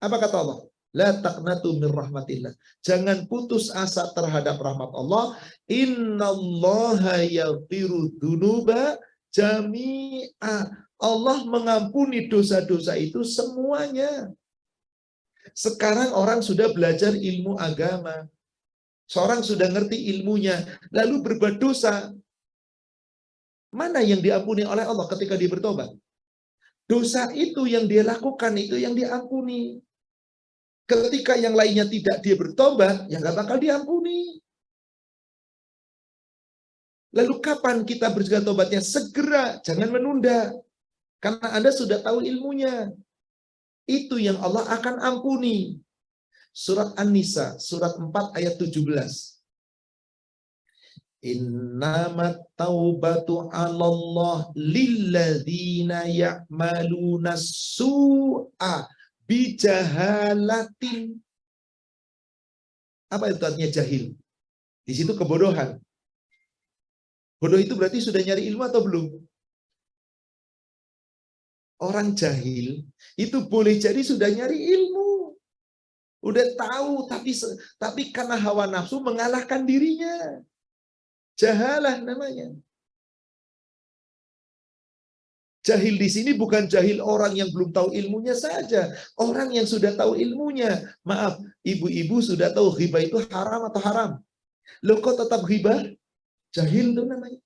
Apa kata Allah? La taqnatu min rahmatillah. Jangan putus asa terhadap rahmat Allah. Innallaha yaghfiru dzunuba jami'a. Allah mengampuni dosa-dosa itu semuanya. Sekarang orang sudah belajar ilmu agama. Seorang sudah ngerti ilmunya, lalu berbuat dosa. Mana yang diampuni oleh Allah ketika dia bertobat? Dosa itu yang dia lakukan, itu yang diampuni. Ketika yang lainnya tidak dia bertobat, ya nggak bakal diampuni. Lalu kapan kita berjaga tobatnya? Segera, jangan menunda. Karena Anda sudah tahu ilmunya. Itu yang Allah akan ampuni. Surat An-Nisa, surat 4 ayat 17. Innamat taubatu 'alallah lilladzina ya'maluna su'a bijahalatin. Apa itu artinya jahil? Di situ kebodohan. Bodoh itu berarti sudah nyari ilmu atau belum? Orang jahil itu boleh jadi sudah nyari ilmu, udah tahu, tapi karena hawa nafsu mengalahkan dirinya. Jahalah namanya. Jahil di sini bukan jahil orang yang belum tahu ilmunya saja, orang yang sudah tahu ilmunya. Maaf, ibu-ibu sudah tahu ghibah itu haram atau haram? Loh kok tetap ghibah? Jahil itu namanya.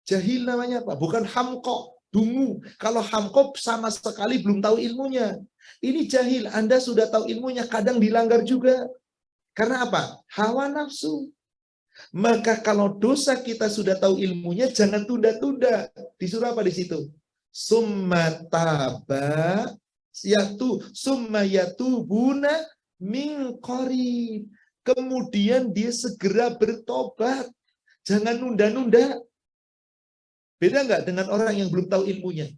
Jahil namanya apa? Bukan hamko, dungu. Kalau hamko sama sekali belum tahu ilmunya. Ini jahil, Anda sudah tahu ilmunya, kadang dilanggar juga. Karena apa? Hawa nafsu. Maka kalau dosa kita sudah tahu ilmunya, jangan tunda-tunda. Disuruh apa di situ? Summa taba summa yatubuna min qarib. Kemudian dia segera bertobat. Jangan nunda-nunda. Beda nggak dengan orang yang belum tahu ilmunya?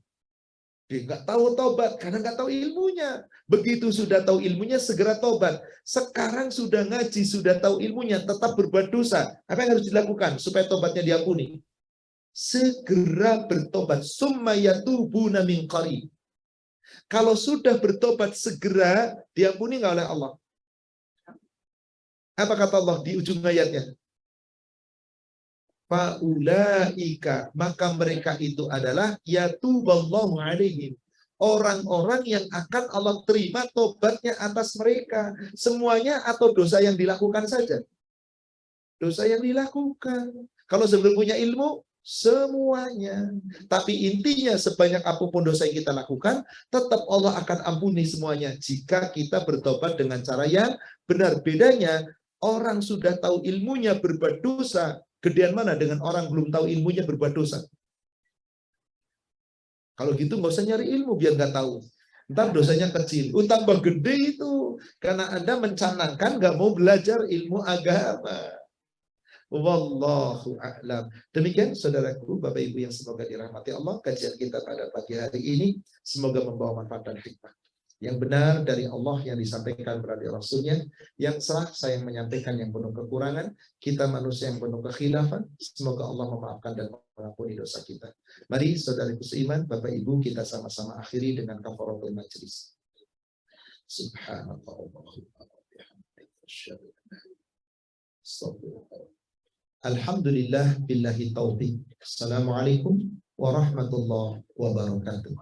Dia nggak tahu tobat karena nggak tahu ilmunya. Begitu sudah tahu ilmunya segera tobat. Sekarang sudah ngaji, sudah tahu ilmunya, tetap berbuat dosa. Apa yang harus dilakukan supaya tobatnya diampuni? Segera bertobat. Summa yatubuna min qarib. Kalau sudah bertobat segera diampuni nggak oleh Allah? Apa kata Allah di ujung ayatnya? Faulaika, maka mereka itu adalah yatuballahu alaihim, orang-orang yang akan Allah terima tobatnya atas mereka. Semuanya atau dosa yang dilakukan saja? Dosa yang dilakukan. Kalau sebelum punya ilmu, semuanya. Tapi intinya sebanyak apapun dosa yang kita lakukan, tetap Allah akan ampuni semuanya jika kita bertobat dengan cara yang benar. Bedanya, orang sudah tahu ilmunya berbuat dosa, gedean mana dengan orang belum tahu ilmunya berbuat dosa? Kalau gitu nggak usah nyari ilmu biar nggak tahu. Ntar dosanya kecil. Tambah gede itu. Karena Anda mencanangkan nggak mau belajar ilmu agama. Wallahu a'lam. Demikian saudaraku, Bapak Ibu yang semoga dirahmati Allah, kajian kita pada pagi hari ini semoga membawa manfaat dan hikmah. Yang benar dari Allah yang disampaikan melalui Rasulnya, yang salah saya yang menyampaikan yang penuh kekurangan, kita manusia yang penuh kekhilafan, semoga Allah memaafkan dan mengampuni dosa kita. Mari saudaraku seiman, Bapak Ibu, kita sama-sama akhiri dengan kafaratul majlis. Subhanallah. Alhamdulillah billahi taufiq. Assalamualaikum warahmatullahi wabarakatuh.